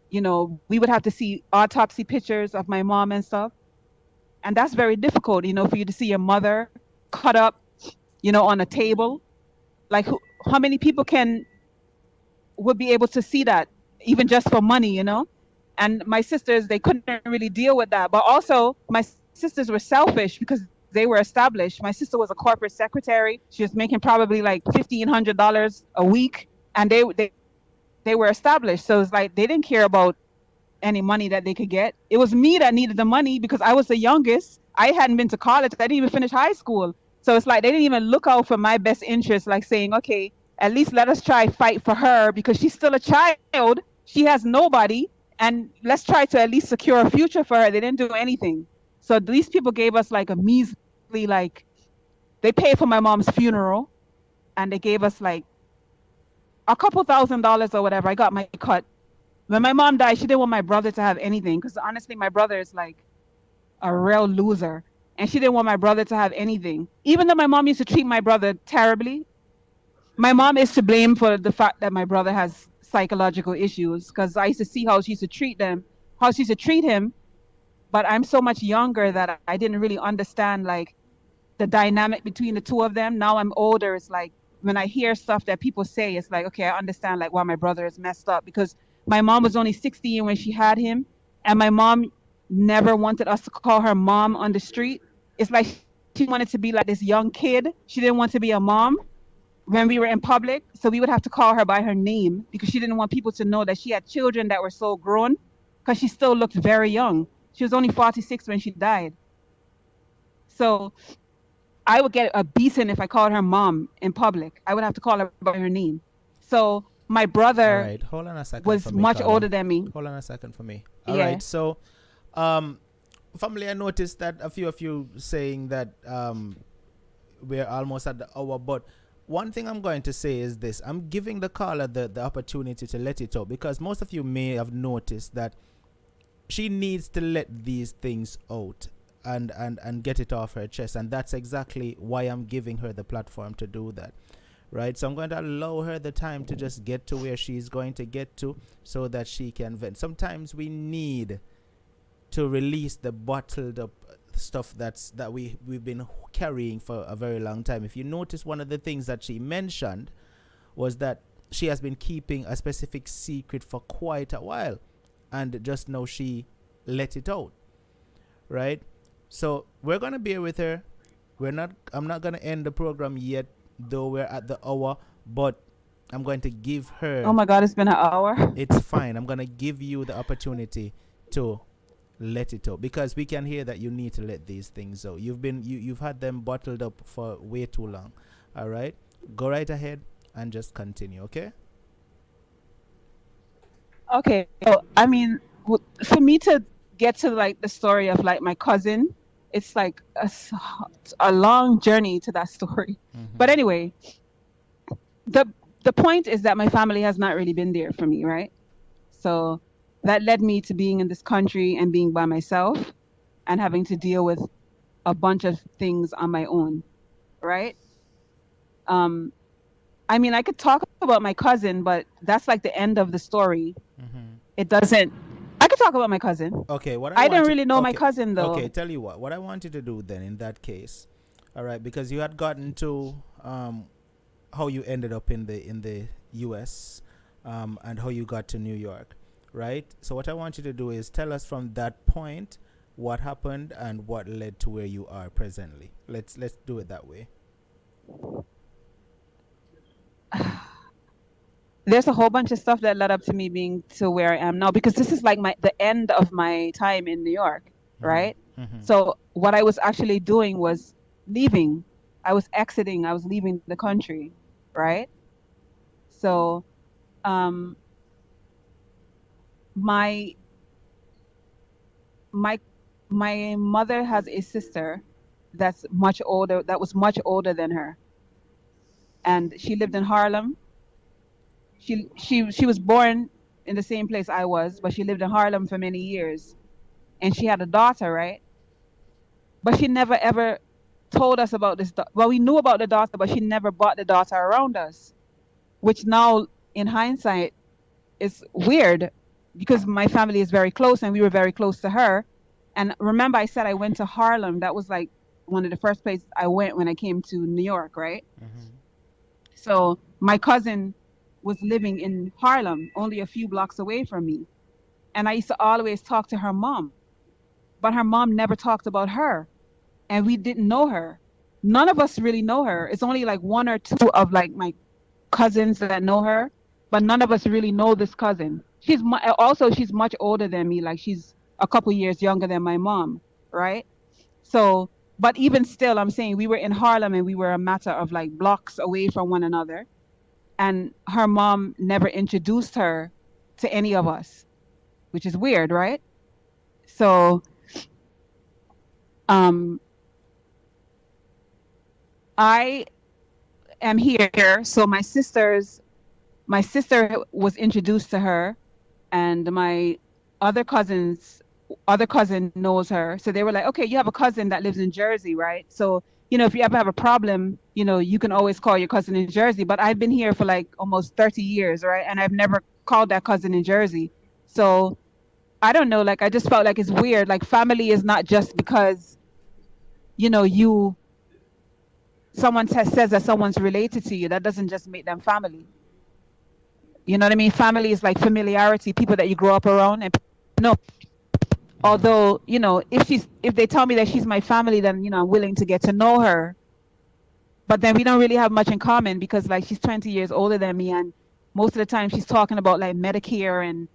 you know, we would have to see autopsy pictures of my mom and stuff. And that's very difficult, you know, for you to see your mother cut up, you know, on a table. Like how many people would be able to see that even just for money, you know? And my sisters, they couldn't really deal with that. But also my sisters were selfish because they were established. My sister was a corporate secretary. She was making probably like $1,500 a week. And they were established. So it's like, they didn't care about any money that they could get. It was me that needed the money because I was the youngest. I hadn't been to college. I didn't even finish high school. So it's like, they didn't even look out for my best interest, like saying, okay, at least let us try fight for her because she's still a child. She has nobody. And let's try to at least secure a future for her. They didn't do anything. So these people gave us like a measly, like, they paid for my mom's funeral and they gave us like a couple $1,000s or whatever. I got my cut. When my mom died, she didn't want my brother to have anything because honestly, my brother is like a real loser. And she didn't want my brother to have anything. Even though my mom used to treat my brother terribly, my mom is to blame for the fact that my brother has psychological issues because I used to see how she used to treat him. But I'm so much younger that I didn't really understand like the dynamic between the two of them. Now I'm older. It's like when I hear stuff that people say, it's like, okay, I understand like why my brother is messed up because my mom was only 16 when she had him. And my mom never wanted us to call her mom on the street. It's like she wanted to be like this young kid. She didn't want to be a mom when we were in public. So we would have to call her by her name because she didn't want people to know that she had children that were so grown because she still looked very young. She was only 46 when she died. So I would get a beating if I called her mom in public. I would have to call her by her name. So my brother All right, hold on a second was for me, much Carla. older than me. Hold on a second for me. All Yeah. right, so family, I noticed that a few of you saying that we're almost at the hour, but one thing I'm going to say is this. I'm giving the caller the opportunity to let it out because most of you may have noticed that she needs to let these things out and get it off her chest, and that's exactly why I'm giving her the platform to do that. right? So I'm going to allow her the time to just get to where she's going to get to so that she can vent. Sometimes we need to release the bottled up stuff that we've been carrying for a very long time. If you notice, one of the things that she mentioned was that she has been keeping a specific secret for quite a while, and just now she let it out, right? So we're gonna bear with her. I'm not gonna end the program yet, though we're at the hour, but I'm going to give her, Oh my God, it's been an hour. it's fine, I'm gonna give you the opportunity to let it out, because we can hear that you need to let these things out. You've had them bottled up for way too long. All right, go right ahead and just continue, okay? Okay. So, I mean, for me to get to like the story of like my cousin, it's like a long journey to that story. But anyway, the point is that my family has not really been there for me, right? So that led me to being in this country and being by myself and having to deal with a bunch of things on my own, right? I mean, I could talk about my cousin, but that's like the end of the story. It doesn't. I could talk about my cousin. Okay, I don't really know my cousin though. Okay, tell you what I want you to do then in that case, all right, because you had gotten to how you ended up in the US, and how you got to New York, right? So what I want you to do is tell us from that point what happened and what led to where you are presently. Let's do it that way. There's a whole bunch of stuff that led up to me being to where I am now, because this is like the end of my time in New York, right? So what I was actually doing was leaving. I was exiting. I was leaving the country, right? So, my mother has a sister that's much older. That was much older than her, and she lived in Harlem. She was born in the same place I was, but she lived in Harlem for many years, and she had a daughter, right? But she never ever told us about this. Well, we knew about the daughter, but she never brought the daughter around us, which now in hindsight is weird, because my family is very close and we were very close to her. And remember, I said I went to Harlem. That was like one of the first places I went when I came to New York, right? So my cousin was living in Harlem, only a few blocks away from me. And I used to always talk to her mom, but her mom never talked about her. And we didn't know her. None of us really know her. It's only like one or two of like my cousins that know her, but none of us really know this cousin. She's much older than me. Like she's a couple years younger than my mom, right? So, but even still, I'm saying we were in Harlem and we were a matter of like blocks away from one another. And her mom never introduced her to any of us, which is weird, right? So, I am here. So my sister was introduced to her, and my other cousin knows her. So they were like, okay, you have a cousin that lives in Jersey, right? So, you know, if you ever have a problem, you know, you can always call your cousin in Jersey. But I've been here for like almost 30 years, right? And I've never called that cousin in Jersey. So I don't know, like I just felt like it's weird. Like family is not just because, you know, someone says that someone's related to you. That doesn't just make them family. You know what I mean? Family is like familiarity, people that you grow up around. And no, although, you know, if they tell me that she's my family, then, you know, I'm willing to get to know her. But then we don't really have much in common, because like she's 20 years older than me, and most of the time she's talking about like Medicare and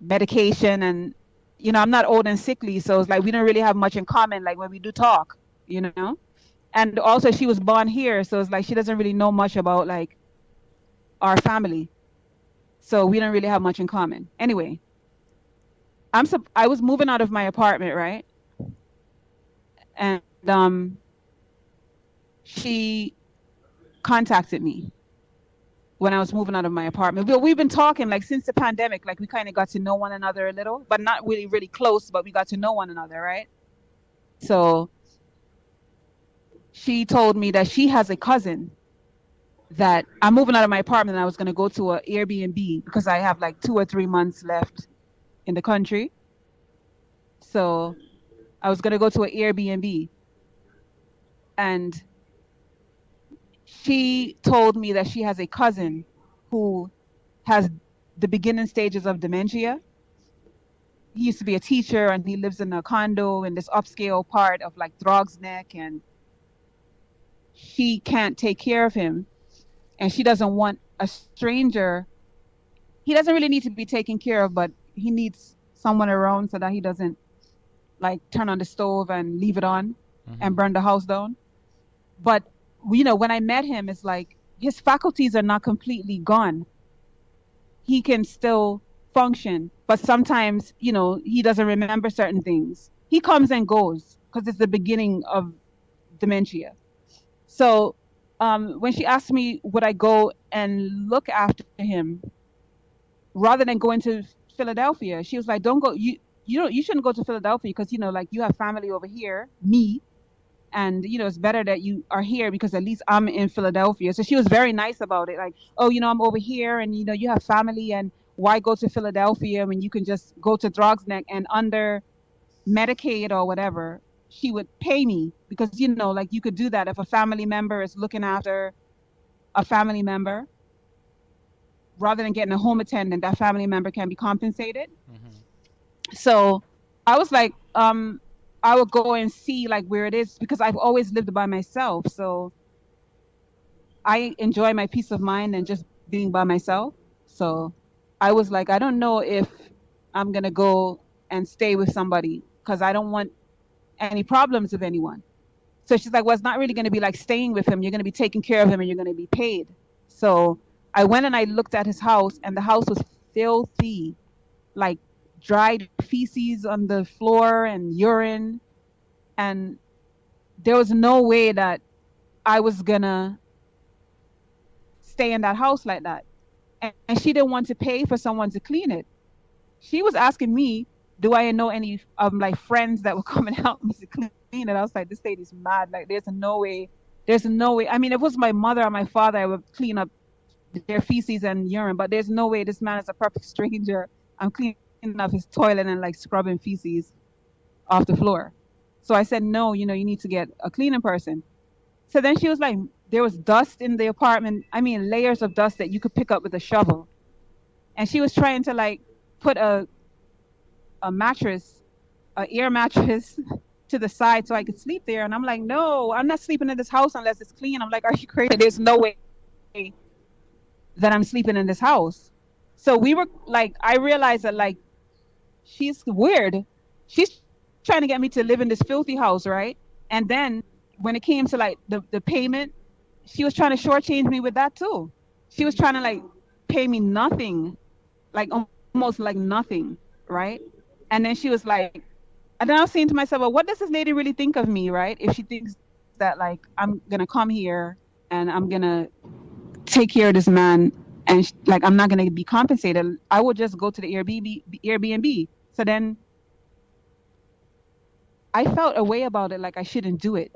medication, and, you know, I'm not old and sickly, so it's like we don't really have much in common, like when we do talk, you know. And also she was born here, so it's like she doesn't really know much about like our family, so we don't really have much in common. Anyway, I was moving out of my apartment, right? And she contacted me when I was moving out of my apartment. We've been talking like since the pandemic, like we kind of got to know one another a little, but not really, really close, but we got to know one another, right? So she told me that she has a cousin that I'm moving out of my apartment and I was going to go to an Airbnb because I have like 2 or 3 months left in the country. So I was going to go to an Airbnb, and she told me that she has a cousin who has the beginning stages of dementia. He used to be a teacher and he lives in a condo in this upscale part of like Drogs Neck, and she can't take care of him, and she doesn't want a stranger. He doesn't really need to be taken care of, but he needs someone around so that he doesn't like turn on the stove and leave it on and burn the house down. But when I met him, it's like his faculties are not completely gone. He can still function, but sometimes he doesn't remember certain things. He comes and goes because it's the beginning of dementia. So when she asked me would I go and look after him rather than going to Philadelphia, she was like, don't go. You shouldn't go to Philadelphia because like you have family over here, me, and it's better that you are here because at least I'm in Philadelphia. So she was very nice about it, like, oh, I'm over here and you have family, and why go to Philadelphia when you can just go to Drogs Neck, and under Medicaid or whatever she would pay me, because like you could do that if a family member is looking after a family member. Rather than getting a home attendant, that family member can be compensated. So I was like, I would go and see like where it is, because I've always lived by myself. So I enjoy my peace of mind and just being by myself. So I was like, I don't know if I'm going to go and stay with somebody because I don't want any problems with anyone. So she's like, well, it's not really going to be like staying with him. You're going to be taking care of him and you're going to be paid. So I went and I looked at his house, and the house was filthy, like dried feces on the floor and urine. And there was no way that I was gonna stay in that house like that. And she didn't want to pay for someone to clean it. She was asking me, do I know any like friends that would come and help me to clean it? I was like, this lady's mad. Like, there's no way. I mean, if it was my mother or my father, I would clean up their feces and urine, but there's no way this man is a perfect stranger. I'm cleaning up his toilet and like scrubbing feces off the floor. So I said, no, you need to get a cleaning person. So then she was like, there was dust in the apartment. I mean, layers of dust that you could pick up with a shovel. And she was trying to like put a mattress, an air mattress to the side so I could sleep there. And I'm like, no, I'm not sleeping in this house unless it's clean. I'm like, are you crazy? There's no way that I'm sleeping in this house. So we were like, I realized that like, she's weird. She's trying to get me to live in this filthy house, right? And then when it came to like the payment, she was trying to shortchange me with that too. She was trying to like pay me nothing, like almost like nothing, right? And then she was like, and then I was saying to myself, well, what does this lady really think of me, right? If she thinks that like I'm gonna come here and I'm gonna take care of this man, and like I'm not gonna be compensated, I would just go to the Airbnb. So then I felt a way about it, like I shouldn't do it,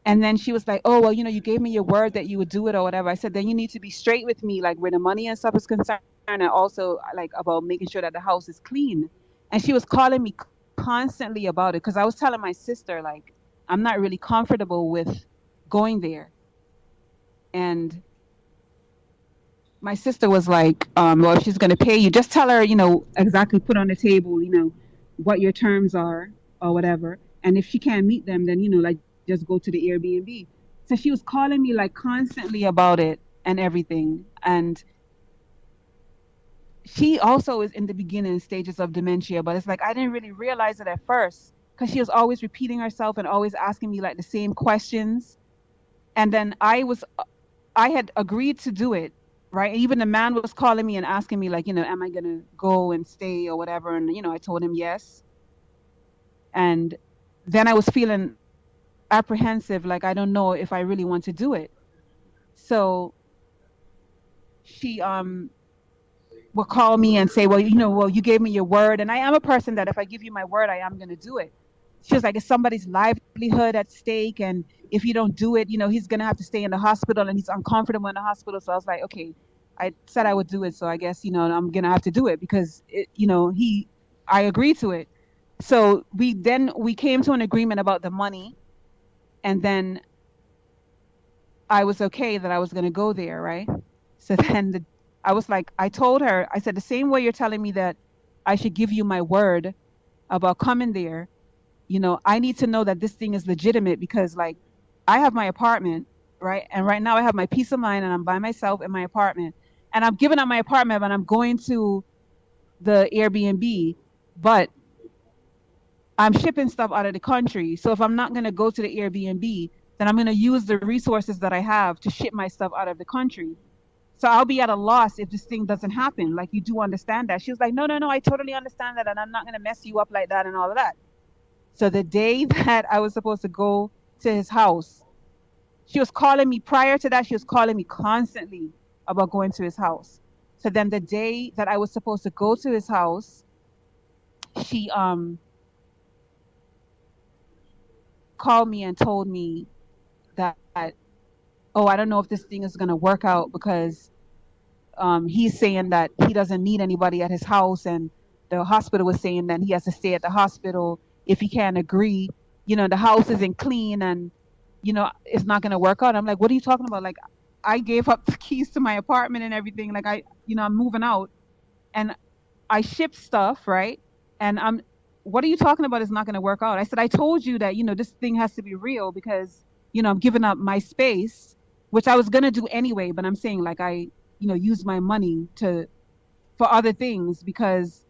And then she was like, oh, well, you gave me your word that you would do it or whatever. I said, then you need to be straight with me, like where the money and stuff is concerned, and also like about making sure that the house is clean. And she was calling me constantly about it because I was telling my sister, like, I'm not really comfortable with going there. And my sister was like, well, if she's going to pay you, just tell her, exactly, put on the table, what your terms are or whatever. And if she can't meet them, then, like, just go to the Airbnb. So she was calling me like constantly about it and everything. And she also is in the beginning stages of dementia, but it's like, I didn't really realize it at first because she was always repeating herself and always asking me like the same questions. And then I had agreed to do it. Right. Even the man was calling me and asking me like, am I going to go and stay or whatever? And, I told him yes. And then I was feeling apprehensive, like I don't know if I really want to do it. So she would call me and say, well, you gave me your word, and I am a person that if I give you my word, I am going to do it. she was like, it's somebody's livelihood at stake, and if you don't do it, he's gonna have to stay in the hospital, and he's uncomfortable in the hospital. So I was like, okay, I said I would do it, so I guess I'm gonna have to do it because I agreed to it. So we came to an agreement about the money, and then I was okay that I was gonna go there, right? So then I was like, I told her, I said, the same way you're telling me that I should give you my word about coming there, I need to know that this thing is legitimate, because like I have my apartment, right? And right now I have my peace of mind, and I'm by myself in my apartment, and I'm giving up my apartment, and I'm going to the Airbnb, but I'm shipping stuff out of the country. So if I'm not going to go to the Airbnb, then I'm going to use the resources that I have to ship my stuff out of the country. So I'll be at a loss if this thing doesn't happen. Like, you do understand that? She was like, no, I totally understand that, and I'm not going to mess you up like that and all of that. So the day that I was supposed to go to his house, she was calling me. Prior to that, she was calling me constantly about going to his house. So then the day that I was supposed to go to his house, she called me and told me that, oh, I don't know if this thing is going to work out, because he's saying that he doesn't need anybody at his house, and the hospital was saying that he has to stay at the hospital if he can't agree. The house isn't clean, and it's not going to work out. I'm like, what are you talking about? Like, I gave up the keys to my apartment and everything. Like, I'm moving out, and I shipped stuff, right? And what are you talking about? It's not going to work out. I said, I told you that, this thing has to be real, because, I'm giving up my space, which I was going to do anyway. But I'm saying, like, I, use my money for other things, because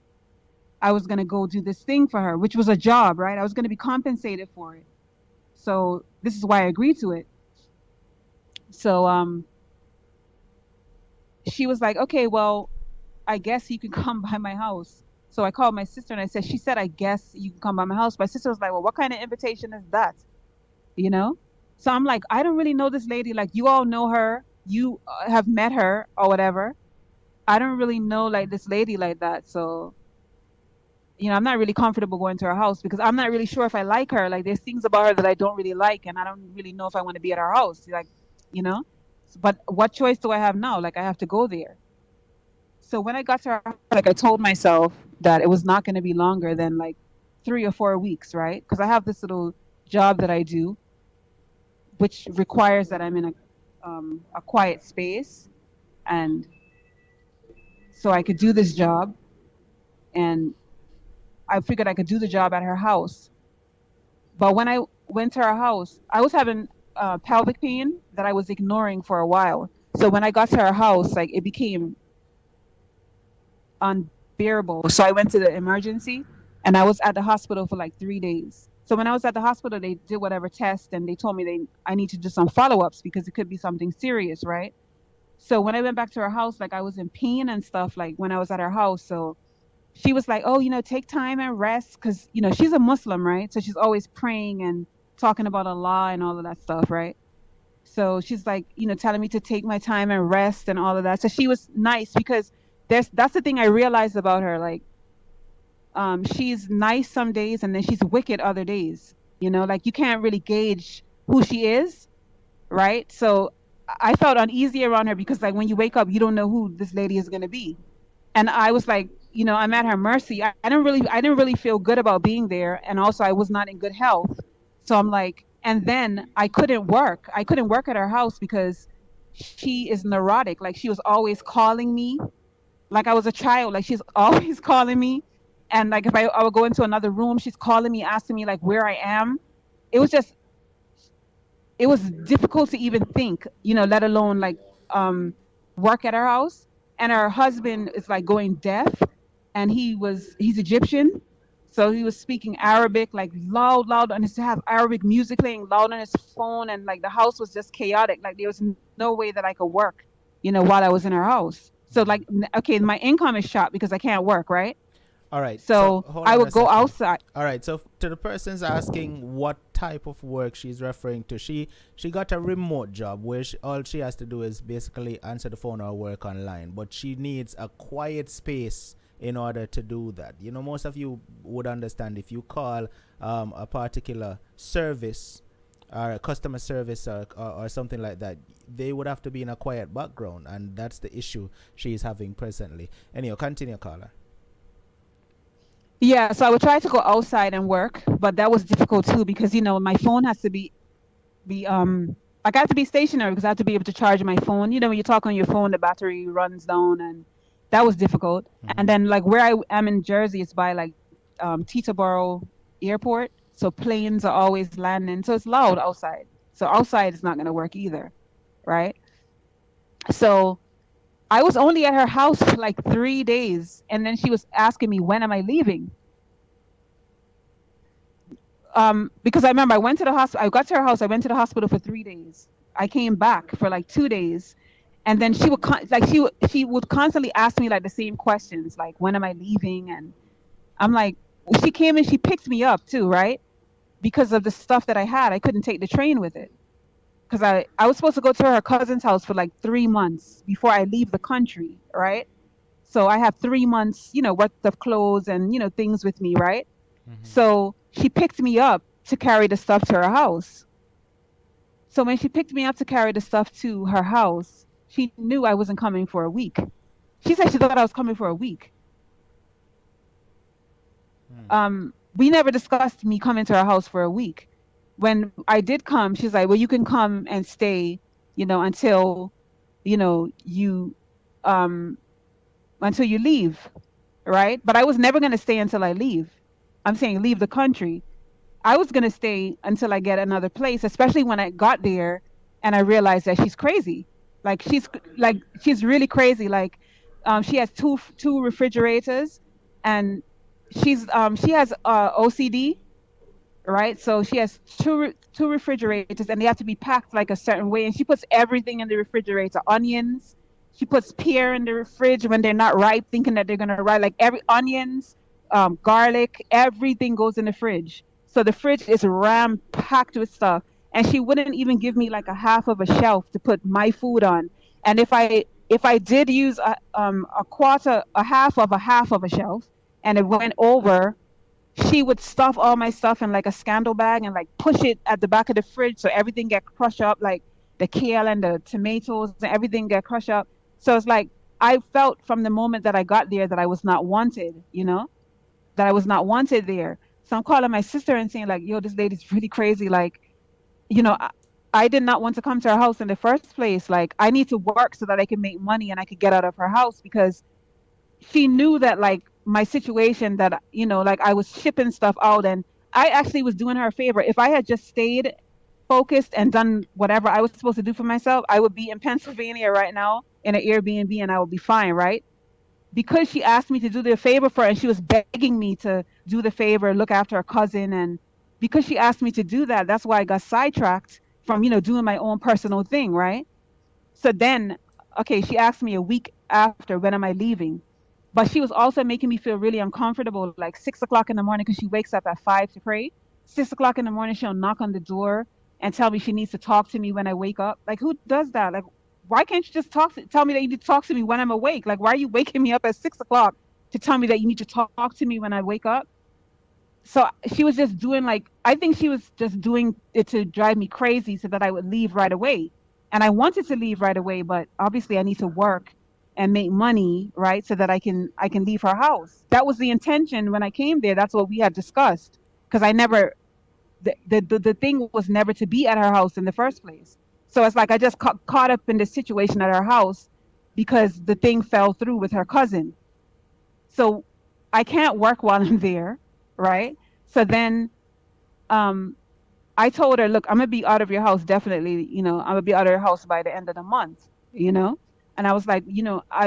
I was going to go do this thing for her, which was a job, right? I was going to be compensated for it. So this is why I agreed to it. So she was like, okay, well, I guess you can come by my house. So I called my sister, and I said, she said, I guess you can come by my house. My sister was like, well, what kind of invitation is that? So I'm like, I don't really know this lady. Like, you all know her. You have met her or whatever. I don't really know like this lady like that. So, I'm not really comfortable going to her house, because I'm not really sure if I like her. Like, there's things about her that I don't really like, and I don't really know if I want to be at her house. Like, but what choice do I have now? Like, I have to go there. So when I got to her, like, I told myself that it was not going to be longer than like 3 or 4 weeks, right? Because I have this little job that I do, which requires that I'm in a quiet space, and so I could do this job, and I figured I could do the job at her house. But when I went to her house, I was having pelvic pain that I was ignoring for a while. So when I got to her house, like, it became unbearable. So I went to the emergency, and I was at the hospital for like 3 days. So when I was at the hospital, they did whatever test, and they told me I need to do some follow-ups, because it could be something serious, right? So when I went back to her house, like, I was in pain and stuff, like, when I was at her house. So she was like, oh, take time and rest, because, she's a Muslim, right? So she's always praying and talking about Allah and all of that stuff, right? So she's like, telling me to take my time and rest and all of that. So she was nice, because that's the thing I realized about her. Like, she's nice some days, and then she's wicked other days. Like, you can't really gauge who she is, right? So I felt uneasy around her, because like, when you wake up, you don't know who this lady is going to be. And I was like, I'm at her mercy. I didn't really feel good about being there. And also, I was not in good health. So I'm like, and then I couldn't work. I couldn't work at her house, because she is neurotic. Like, she was always calling me like I was a child. Like, she's always calling me. And like, if I would go into another room, she's calling me, asking me like where I am. It was difficult to even think, let alone like work at her house. And her husband is like going deaf, and he's Egyptian. So he was speaking Arabic, like loud, and to have Arabic music playing loud on his phone. And like, the house was just chaotic. Like, there was no way that I could work, while I was in her house. So like, okay, my income is shot because I can't work, right? All right. So hold I on would a go second. outside. All right. So to the person's asking what type of work she's referring to, she got a remote job where all she has to do is basically answer the phone or work online, but she needs a quiet space in order to do that. You know, most of you would understand if you call a particular service or a customer service or something like that, they would have to be in a quiet background, and that's the issue she's having presently. Anyhow, continue, caller. Yeah, so I would try to go outside and work, but that was difficult too because my phone has to be like I have to be stationary because I have to be able to charge my phone. When you talk on your phone, the battery runs down, and that was difficult. And then like where I am in Jersey, it's by like Teterboro Airport, so planes are always landing, so it's loud outside. So outside is not going to work either, right? So I was only at her house for like 3 days, and then she was asking me, when am I leaving? Because I remember I went to the hospital. I got to her house. I went to the hospital for 3 days. I came back for like 2 days, and then she would constantly ask me like the same questions, like when am I leaving? And I'm like, she came and she picked me up too, right? Because of the stuff that I had, I couldn't take the train with it. Because I was supposed to go to her cousin's house for like 3 months before I leave the country, right? So I have 3 months, worth of clothes and, things with me, right? So she picked me up to carry the stuff to her house. So when she picked me up to carry the stuff to her house, she knew I wasn't coming for a week. She said she thought I was coming for a week. We never discussed me coming to her house for a week. When I did come, she's like, well, you can come and stay, until, until you leave, right? But I was never going to stay until I leave. I'm saying leave the country. I was going to stay until I get another place, especially when I got there and I realized that she's crazy. She's really crazy. Like, she has two refrigerators, and she has OCD, right? So she has two refrigerators, and they have to be packed like a certain way. And she puts everything in the refrigerator. Onions. She puts pear in the fridge when they're not ripe, thinking that they're going to ripe. Like onions, garlic, everything goes in the fridge. So the fridge is ram-packed with stuff. And she wouldn't even give me like a half of a shelf to put my food on. And if I did use a half of a shelf, and it went over, she would stuff all my stuff in like a scandal bag and like push it at the back of the fridge so everything get crushed up, like the kale and the tomatoes and everything get crushed up. So it's like I felt from the moment that I got there that I was not wanted, that I was not wanted there. So I'm calling my sister and saying like, yo, this lady's really crazy. Like, I did not want to come to her house in the first place. Like, I need to work so that I can make money and I could get out of her house, because she knew that like my situation, that, like I was shipping stuff out, and I actually was doing her a favor. If I had just stayed focused and done whatever I was supposed to do for myself, I would be in Pennsylvania right now in an Airbnb and I would be fine, right? Because she asked me to do the favor for her, and she was begging me to do the favor, look after her cousin. And because she asked me to do that, that's why I got sidetracked from, doing my own personal thing, right? So then, okay, she asked me a week after, when am I leaving? But she was also making me feel really uncomfortable, like 6 o'clock in the morning, because she wakes up at 5 to pray. 6 o'clock in the morning, she'll knock on the door and tell me she needs to talk to me when I wake up. Like, who does that? Like, why can't you just tell me that you need to talk to me when I'm awake? Like, why are you waking me up at 6 o'clock to tell me that you need to talk to me when I wake up? So she was just doing I think she was just doing it to drive me crazy so that I would leave right away. And I wanted to leave right away, but obviously I need to work and make money, right? So that I can leave her house. That was the intention when I came there. That's what we had discussed. Because the thing was never to be at her house in the first place. So it's like I just caught up in the situation at her house because the thing fell through with her cousin. So I can't work while I'm there, right? So then I told her, look, I'm going to be out of your house, definitely. I'm going to be out of your house by the end of the month, And I was like,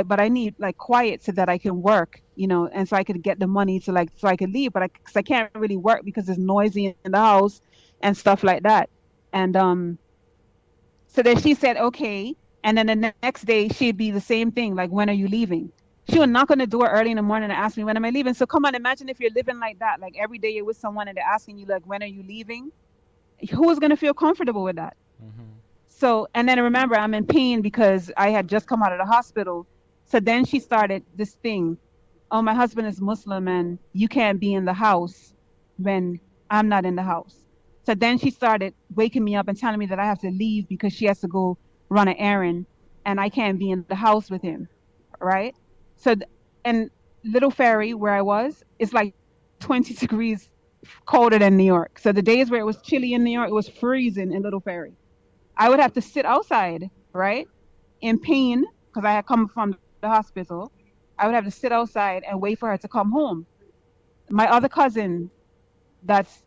but I need quiet so that I can work, and so I could get the money to so I could leave. But because I can't really work because it's noisy in the house and stuff like that. And so then she said, okay. And then the next day she'd be the same thing. Like, when are you leaving? She would knock on the door early in the morning and ask me, when am I leaving? So come on, imagine if you're living like that. Like, every day you're with someone and they're asking you, when are you leaving? Who is going to feel comfortable with that? Mm-hmm. So, and then remember, I'm in pain because I had just come out of the hospital. So then she started this thing. oh, my husband is Muslim and you can't be in the house when I'm not in the house. So then she started waking me up and telling me that I have to leave because she has to go run an errand and I can't be in the house with him. Right. So, and Little Ferry, where I was, is like 20 degrees colder than New York. So the days where it was chilly in New York, it was freezing in Little Ferry. I would have to sit outside, right, in pain because I had come from the hospital. I would have to sit outside and wait for her to come home. My other cousin that's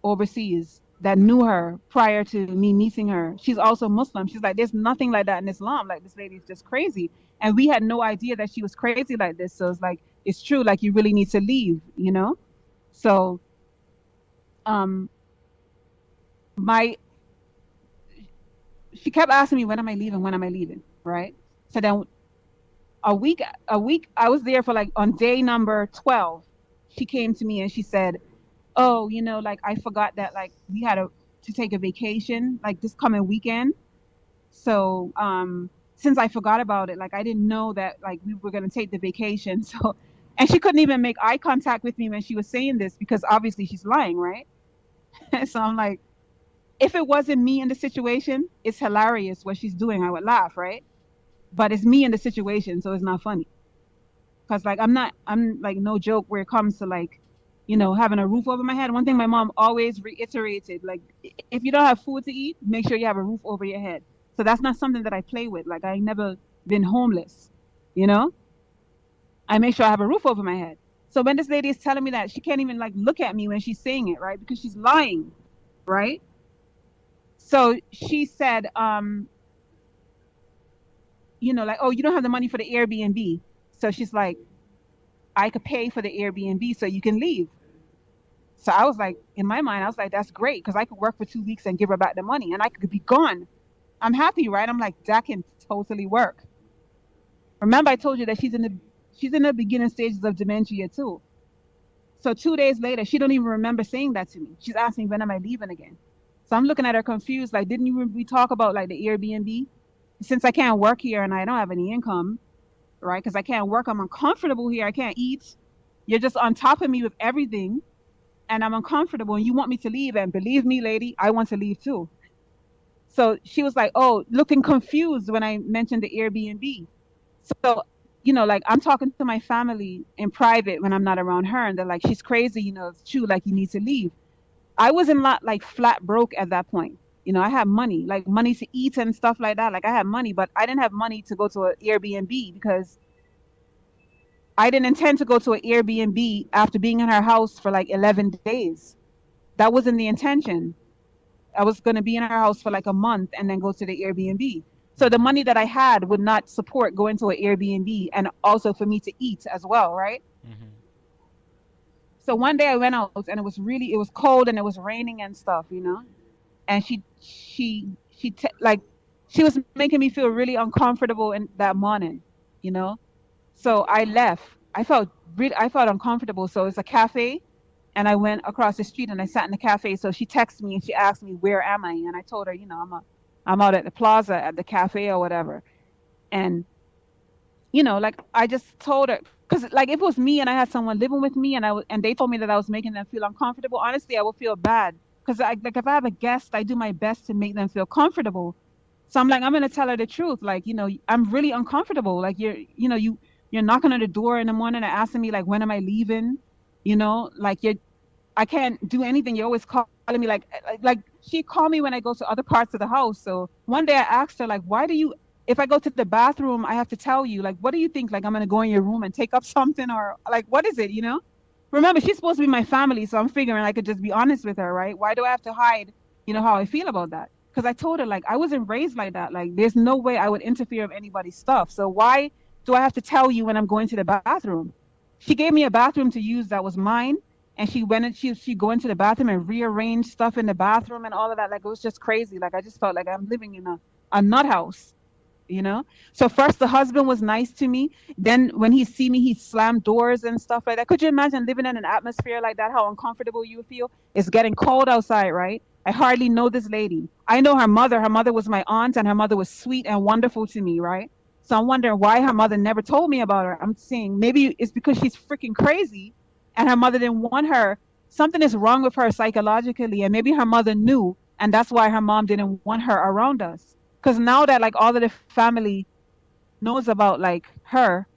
overseas that knew her prior to me meeting her, she's also Muslim. She's like, there's nothing like that in Islam. Like, this lady's just crazy. And we had no idea that she was crazy like this. So it's like, it's true. Like, you really need to leave, you know? So, my, she kept asking me, when am I leaving? When am I leaving? Right. So then a week, I was there for like on day number 12, she came to me and she said, oh, you know, like I forgot that like we had to take a vacation like this coming weekend. So since I forgot about it, like I didn't know that like we were gonna take the vacation. So, and she couldn't even make eye contact with me when she was saying this because obviously she's lying, right? So I'm like, if it wasn't me in the situation, it's hilarious what she's doing. I would laugh, right? But it's me in the situation, so it's not funny. Cause like I'm like no joke where it comes to like, you know, having a roof over my head. One thing my mom always reiterated, like if you don't have food to eat, make sure you have a roof over your head. So that's not something that I play with. Like I never been homeless, you know? I make sure I have a roof over my head. So when this lady is telling me that, she can't even like look at me when she's saying it, right? Because she's lying, right? So she said, you know, like, oh, you don't have the money for the Airbnb. So she's like, I could pay for the Airbnb so you can leave. So I was like, in my mind, I was like, that's great because I could work for 2 weeks and give her back the money and I could be gone. I'm happy, right? I'm like, that can totally work. Remember, I told you that she's in the beginning stages of dementia too. So 2 days later, she don't even remember saying that to me. She's asking, when am I leaving again? So I'm looking at her confused, like, didn't we talk about like the Airbnb? Since I can't work here and I don't have any income, right? Because I can't work, I'm uncomfortable here. I can't eat. You're just on top of me with everything. And I'm uncomfortable and you want me to leave. And believe me, lady, I want to leave too. So she was like, oh, looking confused when I mentioned the Airbnb. So, you know, like I'm talking to my family in private when I'm not around her. And they're like, she's crazy. You know, it's true. Like you need to leave. I wasn't like flat broke at that point. You know, I had money, like money to eat and stuff like that. Like I had money, but I didn't have money to go to an Airbnb because I didn't intend to go to an Airbnb after being in her house for like 11 days. That wasn't the intention. I was going to be in her house for like a month and then go to the Airbnb. So the money that I had would not support going to an Airbnb and also for me to eat as well, right? Mm-hmm. So one day I went out and it was cold and it was raining and stuff, you know? And she was making me feel really uncomfortable in that morning, you know? So I left. I felt uncomfortable. So it's a cafe and I went across the street and I sat in the cafe. So she texted me and she asked me, where am I? And I told her, you know, I'm out at the plaza at the cafe or whatever. And, you know, like I just told her, because like if it was me and I had someone living with me and they told me that I was making them feel uncomfortable, honestly, I would feel bad. Because like if I have a guest, I do my best to make them feel comfortable. So I'm like, I'm going to tell her the truth. Like, you know, I'm really uncomfortable. Like you're knocking on the door in the morning and asking me like, when am I leaving? You know, like I can't do anything. You're always calling me like she called me when I go to other parts of the house. So one day I asked her like, if I go to the bathroom, I have to tell you, like, what do you think? Like, I'm going to go in your room and take up something or like, what is it? You know, remember, she's supposed to be my family. So I'm figuring I could just be honest with her. Right. Why do I have to hide, you know, how I feel about that? Because I told her like, I wasn't raised like that. Like, there's no way I would interfere with anybody's stuff. So why do I have to tell you when I'm going to the bathroom? She gave me a bathroom to use that was mine. And she went and she go into the bathroom and rearrange stuff in the bathroom and all of that. Like, it was just crazy. Like, I just felt like I'm living in a nut house, you know? So first the husband was nice to me. Then when he see me, he slammed doors and stuff like that. Could you imagine living in an atmosphere like that? How uncomfortable you feel? It's getting cold outside, right? I hardly know this lady. I know her mother. Her mother was my aunt and her mother was sweet and wonderful to me, right? So I'm wondering why her mother never told me about her. I'm saying maybe it's because she's freaking crazy and her mother didn't want her. Something is wrong with her psychologically, and maybe her mother knew, and that's why her mom didn't want her around us. Because now that like all of the family knows about like her,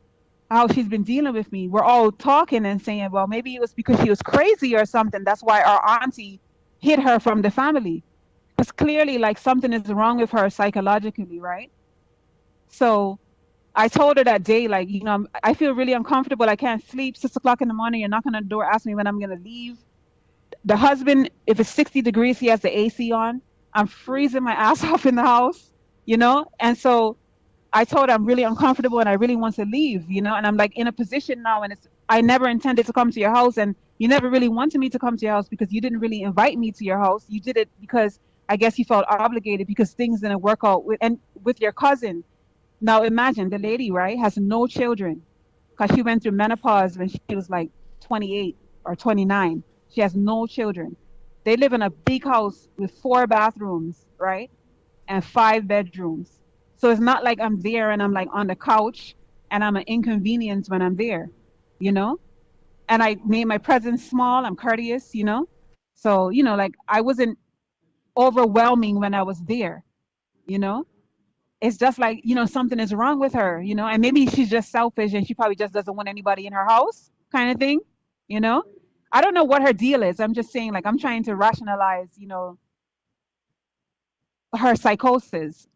how she's been dealing with me, we're all talking and saying, well, maybe it was because she was crazy or something. That's why our auntie hid her from the family. Because clearly like something is wrong with her psychologically, right? So I told her that day, like, you know, I feel really uncomfortable. I can't sleep. 6 o'clock in the morning, you're knocking on the door, asking me when I'm going to leave. The husband, if it's 60 degrees, he has the AC on. I'm freezing my ass off in the house, you know? And so I told her I'm really uncomfortable and I really want to leave, you know? And I'm like in a position now, and I never intended to come to your house, and you never really wanted me to come to your house because you didn't really invite me to your house. You did it because I guess you felt obligated because things didn't work out with your cousin. Now imagine the lady, right, has no children because she went through menopause when she was like 28 or 29. She has no children. They live in a big house with 4 bathrooms, right, and 5 bedrooms. So it's not like I'm there and I'm like on the couch and I'm an inconvenience when I'm there, you know? And I made my presence small. I'm courteous, you know? So, you know, like I wasn't overwhelming when I was there, you know? It's just like, you know, something is wrong with her, you know, and maybe she's just selfish and she probably just doesn't want anybody in her house kind of thing, you know. I don't know what her deal is. I'm just saying, like, I'm trying to rationalize, you know, her psychosis.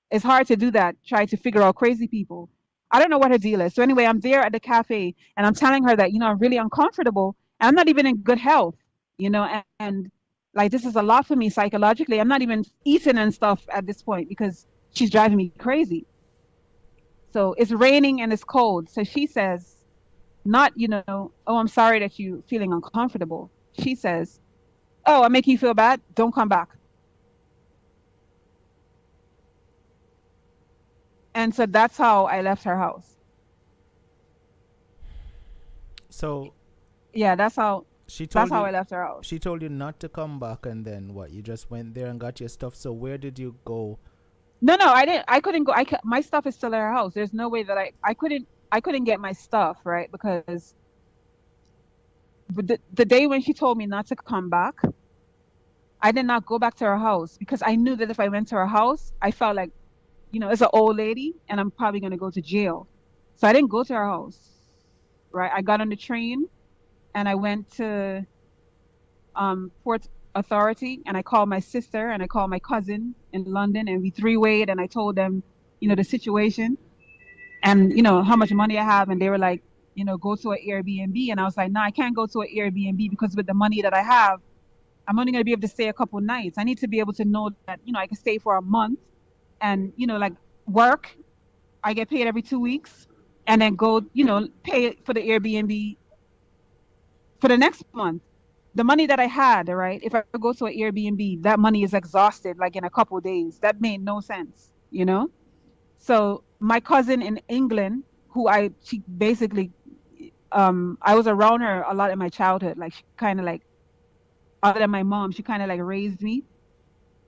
It's hard to do that, try to figure out crazy people. I don't know what her deal is. So anyway, I'm there at the cafe and I'm telling her that, you know, I'm really uncomfortable and I'm not even in good health, you know, and like this is a lot for me psychologically. I'm not even eating and stuff at this point because she's driving me crazy. So it's raining and it's cold. So she says, not, you know, oh, I'm sorry that you're feeling uncomfortable. She says, oh, I make you feel bad. Don't come back. And so that's how I left her house. So Yeah, that's how she that's told how I you left her house. she told you not to come back, and then what? You just went there and got your stuff. So where did you go? No, I didn't. I couldn't go. My stuff is still at her house. There's no way that I couldn't get my stuff, right? Because the day when she told me not to come back, I did not go back to her house because I knew that if I went to her house, I felt like, you know, it's an old lady and I'm probably going to go to jail. So I didn't go to her house, right? I got on the train and I went to Port Authority and I called my sister and I called my cousin in London and we three-wayed and I told them, you know, the situation and, you know, how much money I have. And they were like, you know, go to an Airbnb. And I was like, no, I can't go to an Airbnb because with the money that I have, I'm only going to be able to stay a couple nights. I need to be able to know that, you know, I can stay for a month and, you know, like work. I get paid every 2 weeks and then go, you know, pay for the Airbnb for the next month. The money that I had, right? If I go to an Airbnb, that money is exhausted like in a couple of days. That made no sense, you know? So my cousin in England, she basically, I was around her a lot in my childhood. Like she kind of like, other than my mom, she kind of like raised me.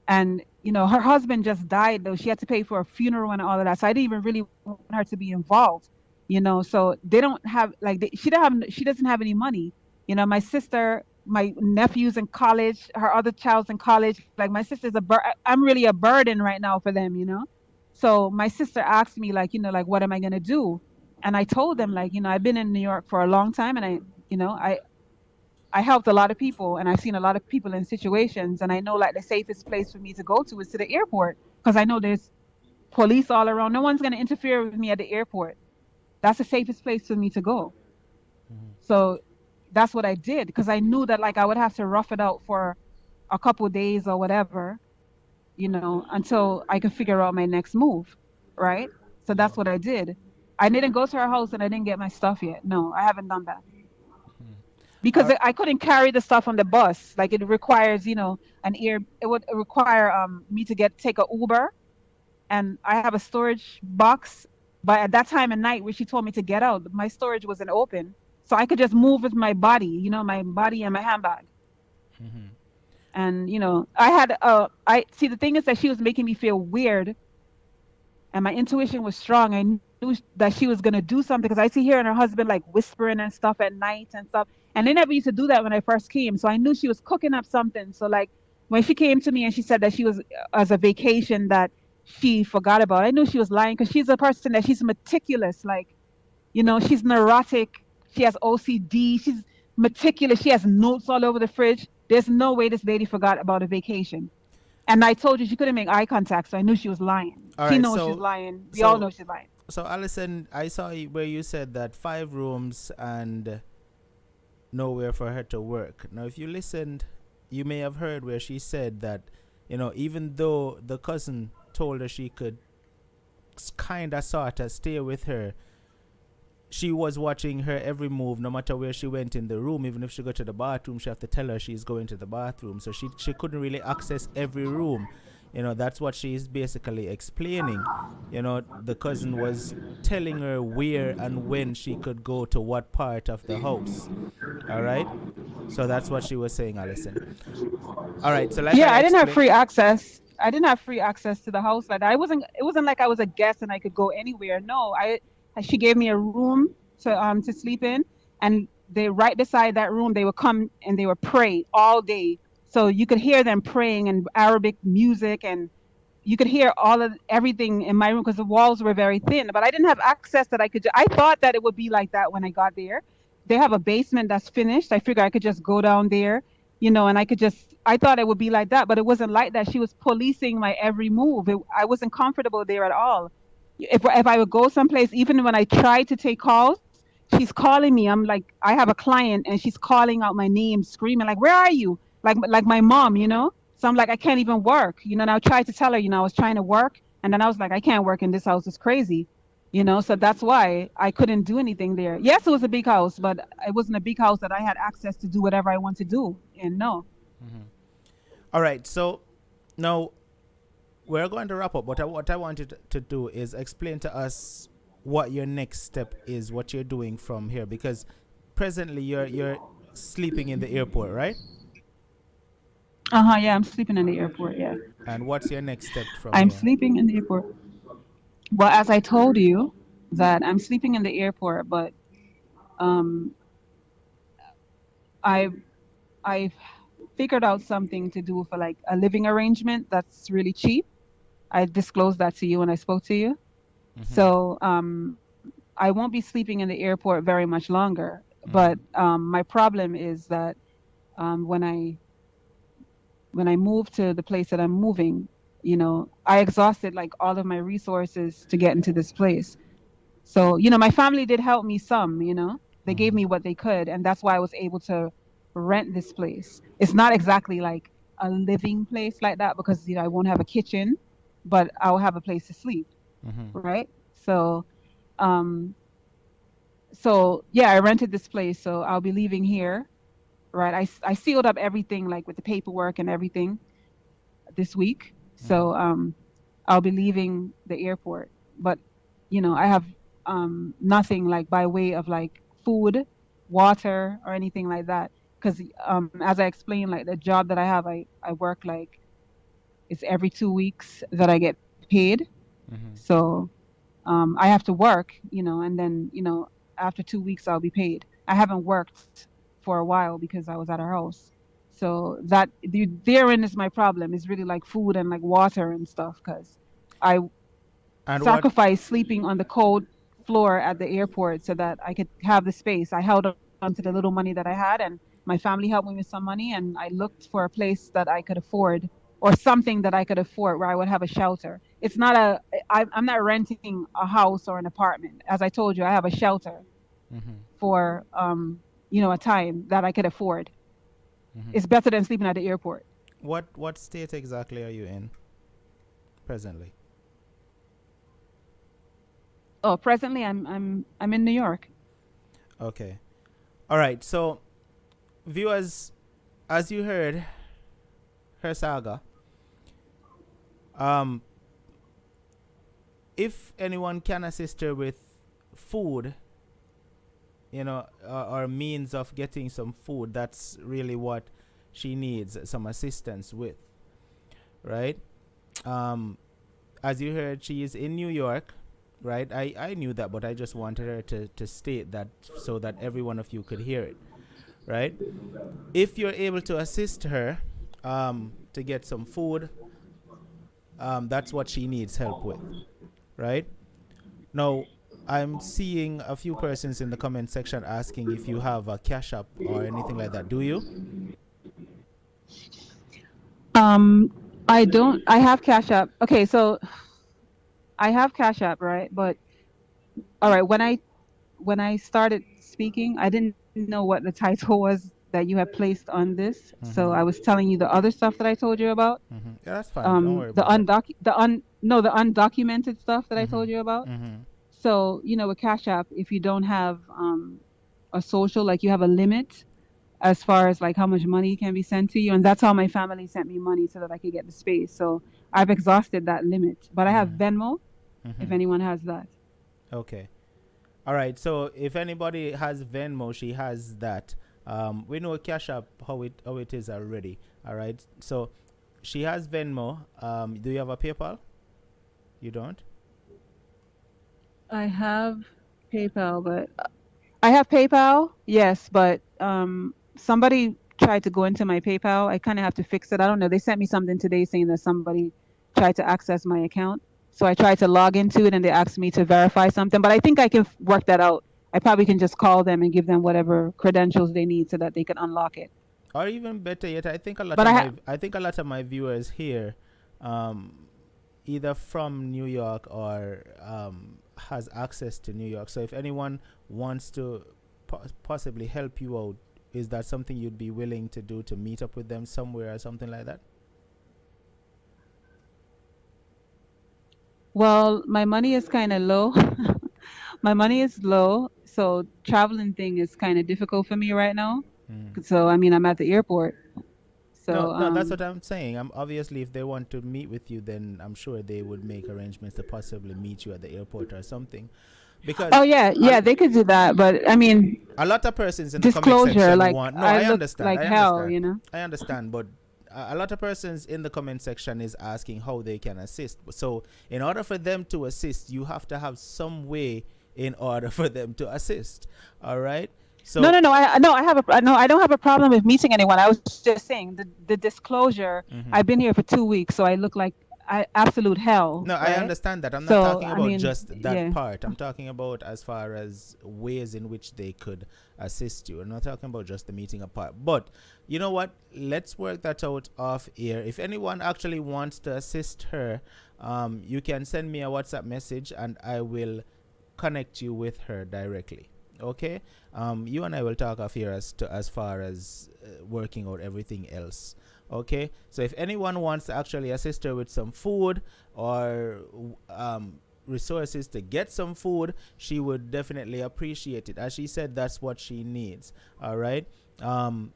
And, you know, her husband just died though. She had to pay for a funeral and all of that. So I didn't even really want her to be involved, you know? So they don't have, like, she doesn't have any money. You know, my sister, my nephew's in college, her other child's in college. Like my sister's I'm really a burden right now for them, you know? So my sister asked me like, you know, like, what am I going to do? And I told them like, you know, I've been in New York for a long time and I helped a lot of people and I've seen a lot of people in situations and I know like the safest place for me to go to is to the airport because I know there's police all around. No one's going to interfere with me at the airport. That's the safest place for me to go. So that's what I did because I knew that like I would have to rough it out for a couple of days or whatever, you know, until I could figure out my next move, right? So that's what I did. I didn't go to her house and I didn't get my stuff yet. No, I haven't done that. Because I couldn't carry the stuff on the bus. Like it requires, you know, it would require me to take a Uber and I have a storage box. But at that time of night where she told me to get out, my storage wasn't open. So I could just move with my body, you know, my body and my handbag. Mm-hmm. And, you know, I see the thing is that she was making me feel weird and my intuition was strong. I knew that she was going to do something because I see her and her husband like whispering and stuff at night and stuff. And they never used to do that when I first came. So I knew she was cooking up something. So like when she came to me and she said that she was as a vacation that she forgot about, I knew she was lying because she's a person that she's meticulous. Like, you know, she's neurotic. She has OCD. She's meticulous. She has notes all over the fridge. There's no way this lady forgot about a vacation. And I told you she couldn't make eye contact, so I knew she was lying. All She right, knows she's lying. We all know she's lying. so Alison, I saw where you said that 5 rooms and nowhere for her to work. Now, if you listened, you may have heard where she said that, you know, even though the cousin told her she could kind of sort of stay with her, she was watching her every move, no matter where she went in the room. Even if she go to the bathroom, she have to tell her she's going to the bathroom. So she couldn't really access every room. You know, that's what she's basically explaining. You know, the cousin was telling her where and when she could go to what part of the house. All right? So that's what she was saying, Alison. All right, so like I didn't have free access. I didn't have free access to the house. Like it wasn't like I was a guest and I could go anywhere. No, she gave me a room to sleep in, and they right beside that room they would come and they would pray all day. So you could hear them praying and Arabic music, and you could hear everything in my room because the walls were very thin. But I didn't have access that I could. I thought that it would be like that when I got there. They have a basement that's finished. I figured I could just go down there, you know, and I thought it would be like that, but it wasn't like that. She was policing my every move. I wasn't comfortable there at all. If I would go someplace, even when I tried to take calls, she's calling me. I'm like, I have a client and she's calling out my name, screaming like, where are you? Like my mom, you know? So I'm like, I can't even work, you know, and I tried to tell her, you know, I was trying to work. And then I was like, I can't work in this house. It's crazy, you know? So that's why I couldn't do anything there. Yes, it was a big house, but it wasn't a big house that I had access to do whatever I want to do. And no. Mm-hmm. All right, so now we're going to wrap up, but what I wanted to do is explain to us what your next step is, what you're doing from here, because presently you're sleeping in the airport, right? Yeah, I'm sleeping in the airport, yeah. And what's your next step from I'm here? sleeping in the airport. Well, as I told you, that I'm sleeping in the airport, but I figured out something to do for like a living arrangement that's really cheap. I disclosed that to you when I spoke to you. Mm-hmm. So I won't be sleeping in the airport very much longer. Mm-hmm. But my problem is that when I move to the place that I'm moving, you know, I exhausted like all of my resources to get into this place. So, you know, my family did help me some, you know, they gave me what they could. And that's why I was able to rent this place. It's not exactly like a living place like that because, you know, I won't have a kitchen, but I'll have a place to sleep. Mm-hmm. Right. So yeah, I rented this place. So I'll be leaving here. Right. I sealed up everything like with the paperwork and everything this week. Mm-hmm. So I'll be leaving the airport. But, you know, I have nothing like by way of like food, water or anything like that. Because as I explained, like the job that I have, I work like it's every 2 weeks that I get paid. Mm-hmm. So I have to work, you know, and then, you know, after 2 weeks I'll be paid. I haven't worked for a while because I was at our house. So that therein is my problem. It's really like food and like water and stuff because I sacrificed sleeping on the cold floor at the airport so that I could have the space. I held on to the little money that I had and my family helped me with some money and I looked for a place that I could afford or something that I could afford where I would have a shelter. It's not I'm not renting a house or an apartment. As I told you, I have a shelter for, you know, a time that I could afford. It's better than sleeping at the airport. What state exactly are you in presently? Oh, presently I'm in New York. Okay. All right. So, viewers, as you heard her saga, if anyone can assist her with food, you know, or means of getting some food, that's really what she needs some assistance with, right? as you heard, she is in New York, right? I knew that, but I just wanted her to state that so that every one of you could hear it, right? If you're able to assist her to get some food, that's what she needs help with, right? Now, I'm seeing a few persons in the comment section asking if you have a Cash App or anything like that. Do you? I don't. I have Cash App. Okay, so I have Cash App, right? But all right, when I started speaking, I didn't know what the title was that you had placed on this. So I was telling you the other stuff that I told you about. Yeah, that's fine. Don't worry The about that. the undocumented stuff that I told you about. Mm-hmm. So, with Cash App, if you don't have a social, like you have a limit as far as like how much money can be sent to you. And that's how my family sent me money so that I could get the space. So I've exhausted that limit. But I have Venmo if anyone has that. Okay. All right. So if anybody has Venmo, she has that. We know Cash App how it is already. All right. So she has Venmo. Do you have a PayPal? You don't? I have PayPal, but I have PayPal, yes, but somebody tried to go into my PayPal. I kind of have to fix it. I don't know. They sent me something today saying that somebody tried to access my account. So I tried to log into it and they asked me to verify something, but I think I can work that out. I probably can just call them and give them whatever credentials they need so that they can unlock it. Or even better yet, I think a lot But I think a lot of my viewers here, either from New York or has access to New York. So if anyone wants to possibly help you out, is that something you'd be willing to do, to meet up with them somewhere or something like that? Well, my money is kind of low. My money is low, so traveling thing is kind of difficult for me right now. So I mean, I'm at the airport. So no, that's what I'm saying. Obviously, if they want to meet with you, then I'm sure they would make arrangements to possibly meet you at the airport or something. Because they could do that, but I mean, a lot of persons in the comment disclosure, section like want. No, I I look understand. like I hell, understand. I understand, but a lot of persons in the comment section is asking how they can assist. So, in order for them to assist, you have to have some way in order for them to assist. All right. So no. I don't have a problem with meeting anyone. I was just saying the disclosure. I've been here for 2 weeks, so I look like absolute hell. No, right? I understand that. I'm not So, talking I about mean, just that yeah. part. I'm talking about as far as ways in which they could assist you. I'm not talking about just the meeting apart. But you know what? Let's work that out off air. If anyone actually wants to assist her, you can send me a WhatsApp message and I will connect you with her directly. Okay? You and I will talk off here as far as working out everything else. Okay, so if anyone wants to actually assist her with some food or resources to get some food, she would definitely appreciate it. As she said, that's what she needs. All right. I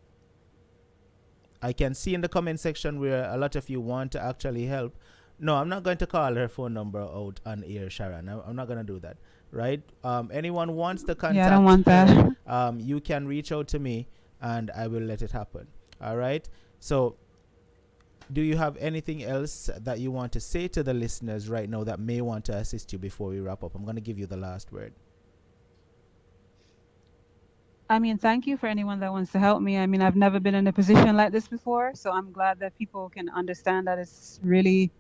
can see in the comment section where a lot of you want to actually help. No, I'm not going to call her phone number out on air, Sharon. I'm not going to do that. Right? Anyone wants to contact I don't want her, that. you can reach out to me and I will let it happen. All right. So, do you have anything else that you want to say to the listeners right now that may want to assist you before we wrap up? I'm going to give you the last word. I mean, thank you for anyone that wants to help me. I mean, I've never been in a position like this before, so I'm glad that people can understand that it's really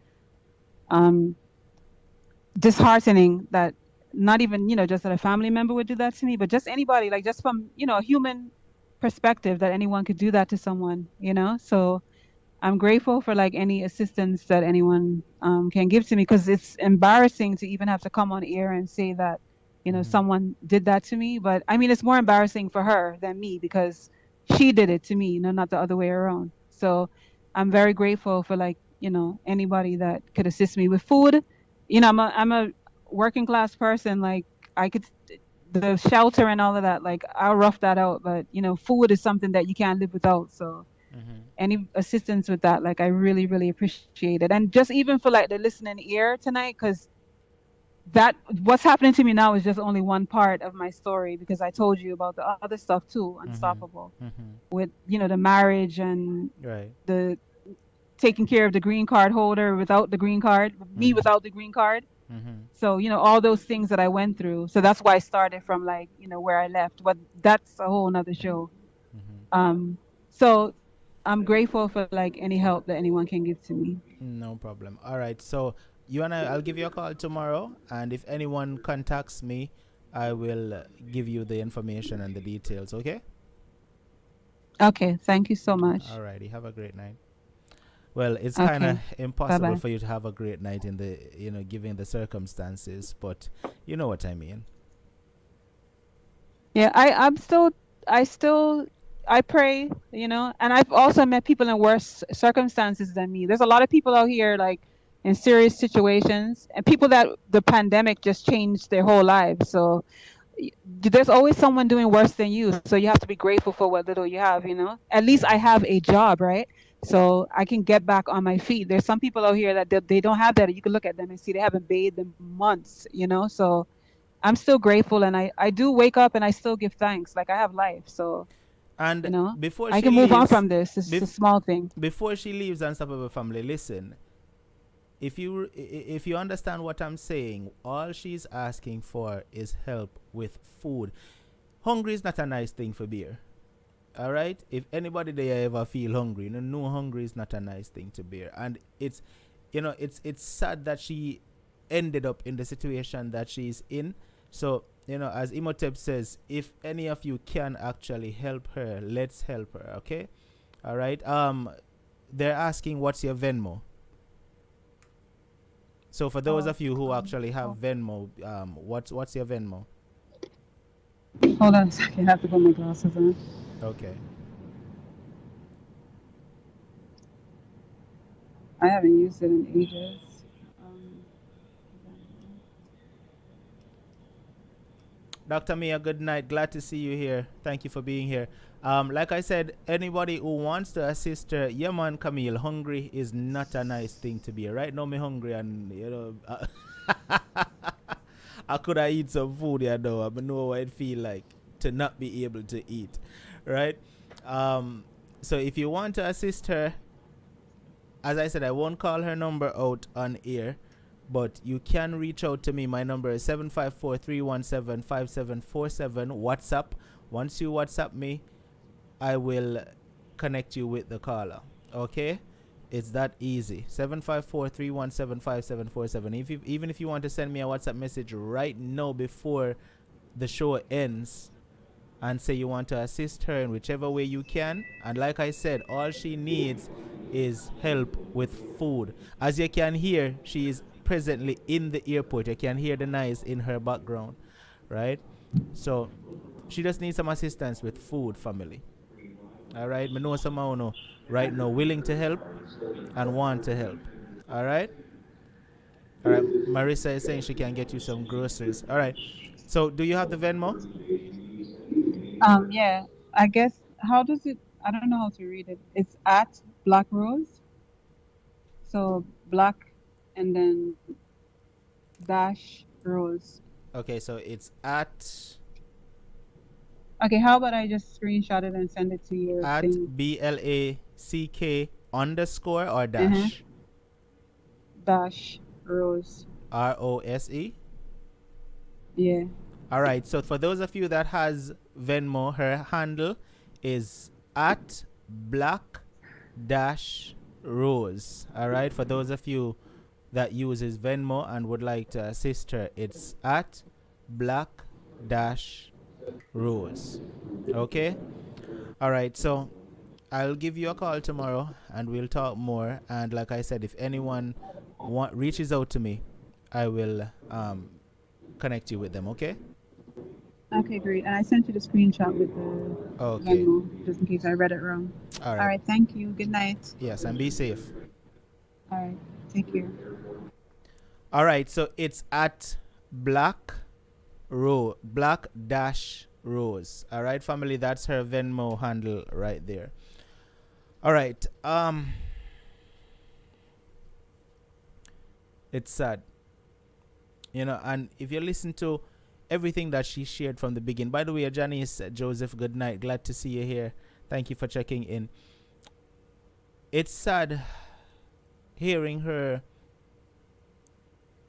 disheartening that not even, just that a family member would do that to me, but just anybody, like just from, a human perspective that anyone could do that to someone, So I'm grateful for like any assistance that anyone can give to me, because it's embarrassing to even have to come on air and say that, someone did that to me. But I mean, it's more embarrassing for her than me because she did it to me, not the other way around. So I'm very grateful for like, anybody that could assist me with food. I'm a working class person. Like the shelter and all of that, like I'll rough that out. But, food is something that you can't live without. So any assistance with that, like I really, really appreciate it. And just even for like the listening ear tonight, because what's happening to me now is just only one part of my story, because I told you about the other stuff too, unstoppable, with the marriage and right. the taking care of the green card holder without the green card, me Mm-hmm. without the green card. Mm-hmm. So, all those things that I went through. So that's why I started from like, where I left. But that's a whole nother show. Mm-hmm. So I'm grateful for like any help that anyone can give to me. No problem. All right. So I'll give you a call tomorrow, and if anyone contacts me, I will give you the information and the details. Okay. Okay. Thank you so much. All righty. Have a great night. Well, it's kind of Okay. impossible Bye-bye. for you to have a great night in the given the circumstances, but you know what I mean. Yeah, I pray, and I've also met people in worse circumstances than me. There's a lot of people out here like in serious situations, and people that the pandemic just changed their whole lives. So there's always someone doing worse than you. So you have to be grateful for what little you have, At least I have a job, right? So I can get back on my feet. There's some people out here that they don't have that. You can look at them and see they haven't bathed in months, So I'm still grateful, and I do wake up and I still give thanks. Like I have life, so And before I she can move on leaves, from this. It's just a bef- small thing. before she leaves, Unstoppable Family, listen. If you understand what I'm saying, all she's asking for is help with food. Hungry is not a nice thing for beer. All right. If anybody there ever feel hungry, no, hungry is not a nice thing to bear, and it's sad that she ended up in the situation that she's in. So as Imhotep says, if any of you can actually help her, let's help her. Okay. All right. They're asking what's your Venmo. So for those of you who actually have Venmo, what's your Venmo? Hold on a second. I have to put my glasses on. Okay. I haven't used it in ages. Dr. Mia, good night. Glad to see you here. Thank you for being here. Like I said, anybody who wants to assist her, yeah, man, Camille, hungry is not a nice thing to be. Right now, me hungry, and I could have eat some food, I know what it feel like to not be able to eat, right? So if you want to assist her, as I said, I won't call her number out on air, but you can reach out to me. My number is 754-317-5747. WhatsApp. Once you WhatsApp me, I will connect you with the caller. Okay? It's that easy. 754-317-5747. Even if you want to send me a WhatsApp message right now before the show ends and say you want to assist her in whichever way you can. And like I said, all she needs is help with food. As you can hear, she is presently in the airport. You can hear the noise in her background, right? So she just needs some assistance with food, family. All right, me know someone right now willing to help and want to help. All right. All right. Marissa is saying she can get you some groceries. All right. So do you have the Venmo? Yeah. I guess how does it? I don't know how to read it. It's at Black Rose. So black, and then dash rose. Okay, so it's at Okay, how about I just screenshot it and send it to your thing? BLACK underscore or dash? Dash rose. ROSE. Yeah. All right. So for those of you that has Venmo, her handle is at black dash rose. All right. For those of you that uses Venmo and would like to assist her, it's at black dash rose. Okay. All right. So I'll give you a call tomorrow and we'll talk more. And like I said, if anyone reaches out to me, I will connect you with them. Okay. Okay, great. And I sent you the screenshot with the Okay. Venmo, just in case I read it wrong. All right. All right. Thank you. Good night. Yes, and be safe. All right. Take care. All right. So it's at black dash rose. All right, family. That's her Venmo handle right there. All right. It's sad. And if you listen to everything that she shared from the beginning. By the way, Janice, Joseph, good night. Glad to see you here. Thank you for checking in. It's sad hearing her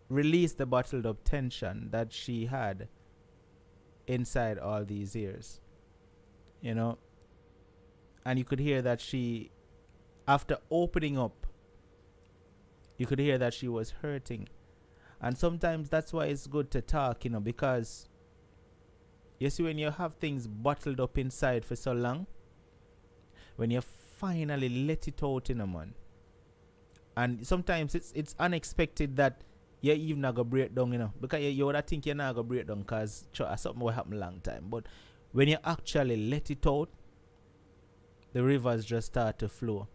release the bottled up tension that she had inside all these years, you know. And you could hear that she, after opening up, you could hear that she was hurting. And sometimes that's why it's good to talk, you know, because you see, when you have things bottled up inside for so long, when you finally let it out, you know, man, and sometimes it's unexpected that you even not gonna break down, you know, because you would think you're not gonna break down because something will happen a long time. But when you actually let it out, the rivers just start to flow.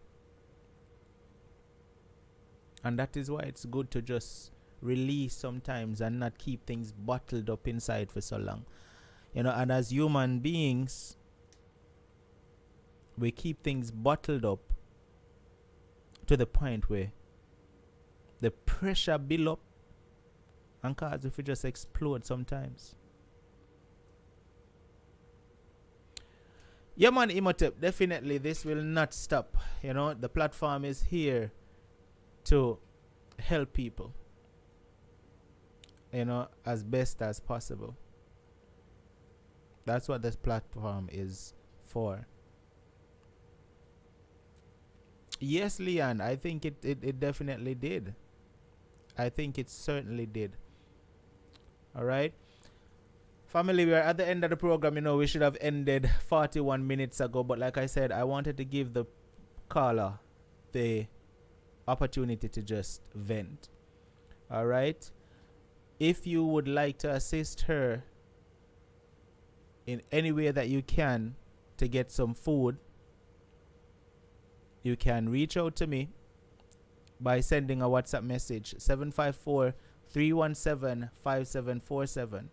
And that is why it's good to just release sometimes and not keep things bottled up inside for so long. You know, and as human beings, we keep things bottled up to the point where the pressure build up and cause if it just explode sometimes. Yeah, man, Imhotep, definitely this will not stop. You know, the platform is here to help people, you know, as best as possible. That's what this platform is for. Yes, Leanne, I think it definitely did. I think it certainly did. All right. Family, we are at the end of the program. You know, we should have ended 41 minutes ago. But like I said, I wanted to give the caller the opportunity to just vent. All right. If you would like to assist her in any way that you can to get some food, you can reach out to me by sending a WhatsApp message 754-317-5747,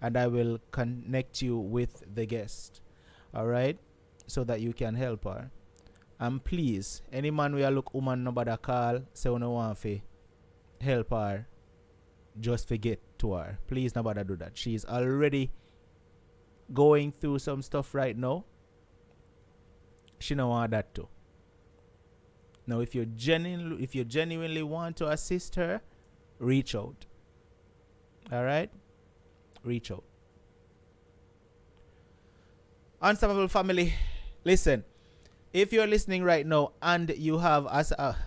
and I will connect you with the guest. All right, so that you can help her. And please, any man we look woman nobody call say no want to help her, just forget to her. Please nobody do that. She's already going through some stuff right now. She don't want that too. Now, if you genuinely want to assist her, reach out. All right, reach out. Unstoppable family, listen. If you're listening right now and you have,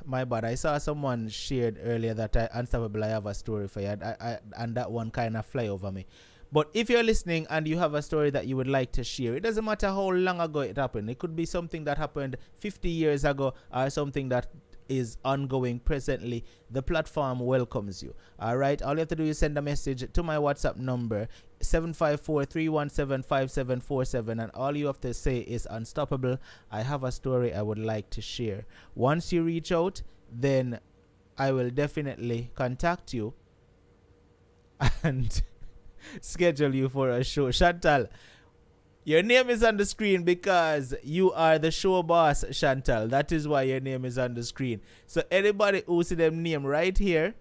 my bad, I saw someone shared earlier that Unstoppable, I have a story for you, and that one kind of fly over me. But if you're listening and you have a story that you would like to share, it doesn't matter how long ago it happened. It could be something that happened 50 years ago or something that is ongoing presently. The platform welcomes you. All right. All you have to do is send a message to my WhatsApp number 754-317-5747, and all you have to say is Unstoppable, I have a story I would like to share. Once you reach out, then I will definitely contact you and schedule you for a show. Chantal, your name is on the screen because you are the show boss, Chantal. That is why your name is on the screen. So anybody who see them name right here,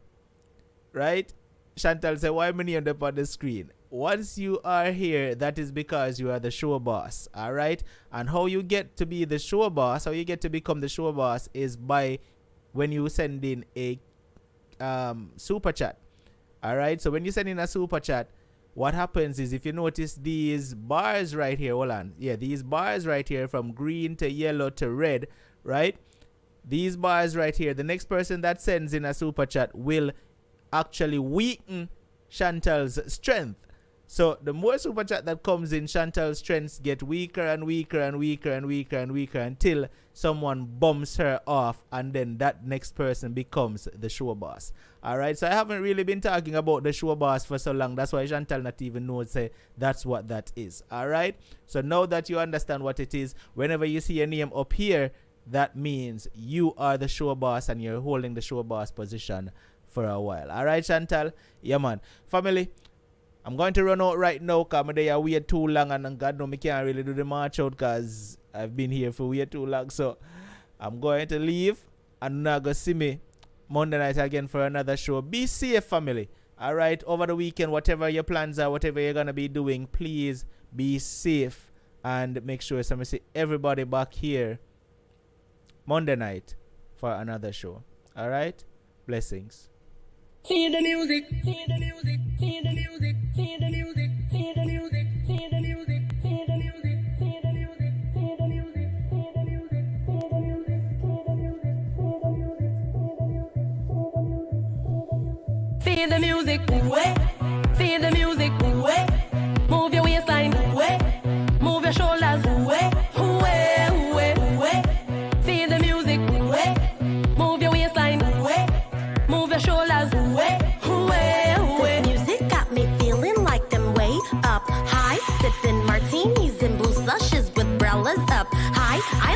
right? Chantal say, why my name up on the screen? Once you are here, that is because you are the show boss. All right. And how you get to be the show boss, how you get to become the show boss is by when you send in a super chat. All right. So when you send in a super chat, what happens is, if you notice these bars right here, hold on. Yeah, these bars right here from green to yellow to red, right? These bars right here, the next person that sends in a super chat will actually weaken Chantal's strength. So the more super chat that comes in, Chantal's strengths get weaker and weaker and weaker and weaker and weaker until someone bumps her off, and then that next person becomes the show boss. All right, so I haven't really been talking about the show boss for so long. That's why Chantal not even knows say that's what that is. All right, so now that you understand what it is, whenever you see a name up here, that means you are the show boss and you're holding the show boss position for a while. All right, Chantal? Yeah, man. Family, I'm going to run out right now because I wait too long, and God knows I can't really do the march out because I've been here for way too long. So I'm going to leave, and now go see me Monday night again for another show. Be safe, family. All right, over the weekend, whatever your plans are, whatever you're going to be doing, please be safe and make sure I see everybody back here Monday night for another show. All right? Blessings. Feel the music, feel the music, feel the music, feel the music, feel the music, feel the music, feel the music, feel the music, feel the music, feel the music, feel the music, feel the music, feel the music, feel the music, move your waistline, move your shoulders, feel the music, move your waistline, move your shoulders, This music got me feeling like them way up high, sipping martinis and blue slushes with umbrellas up high. I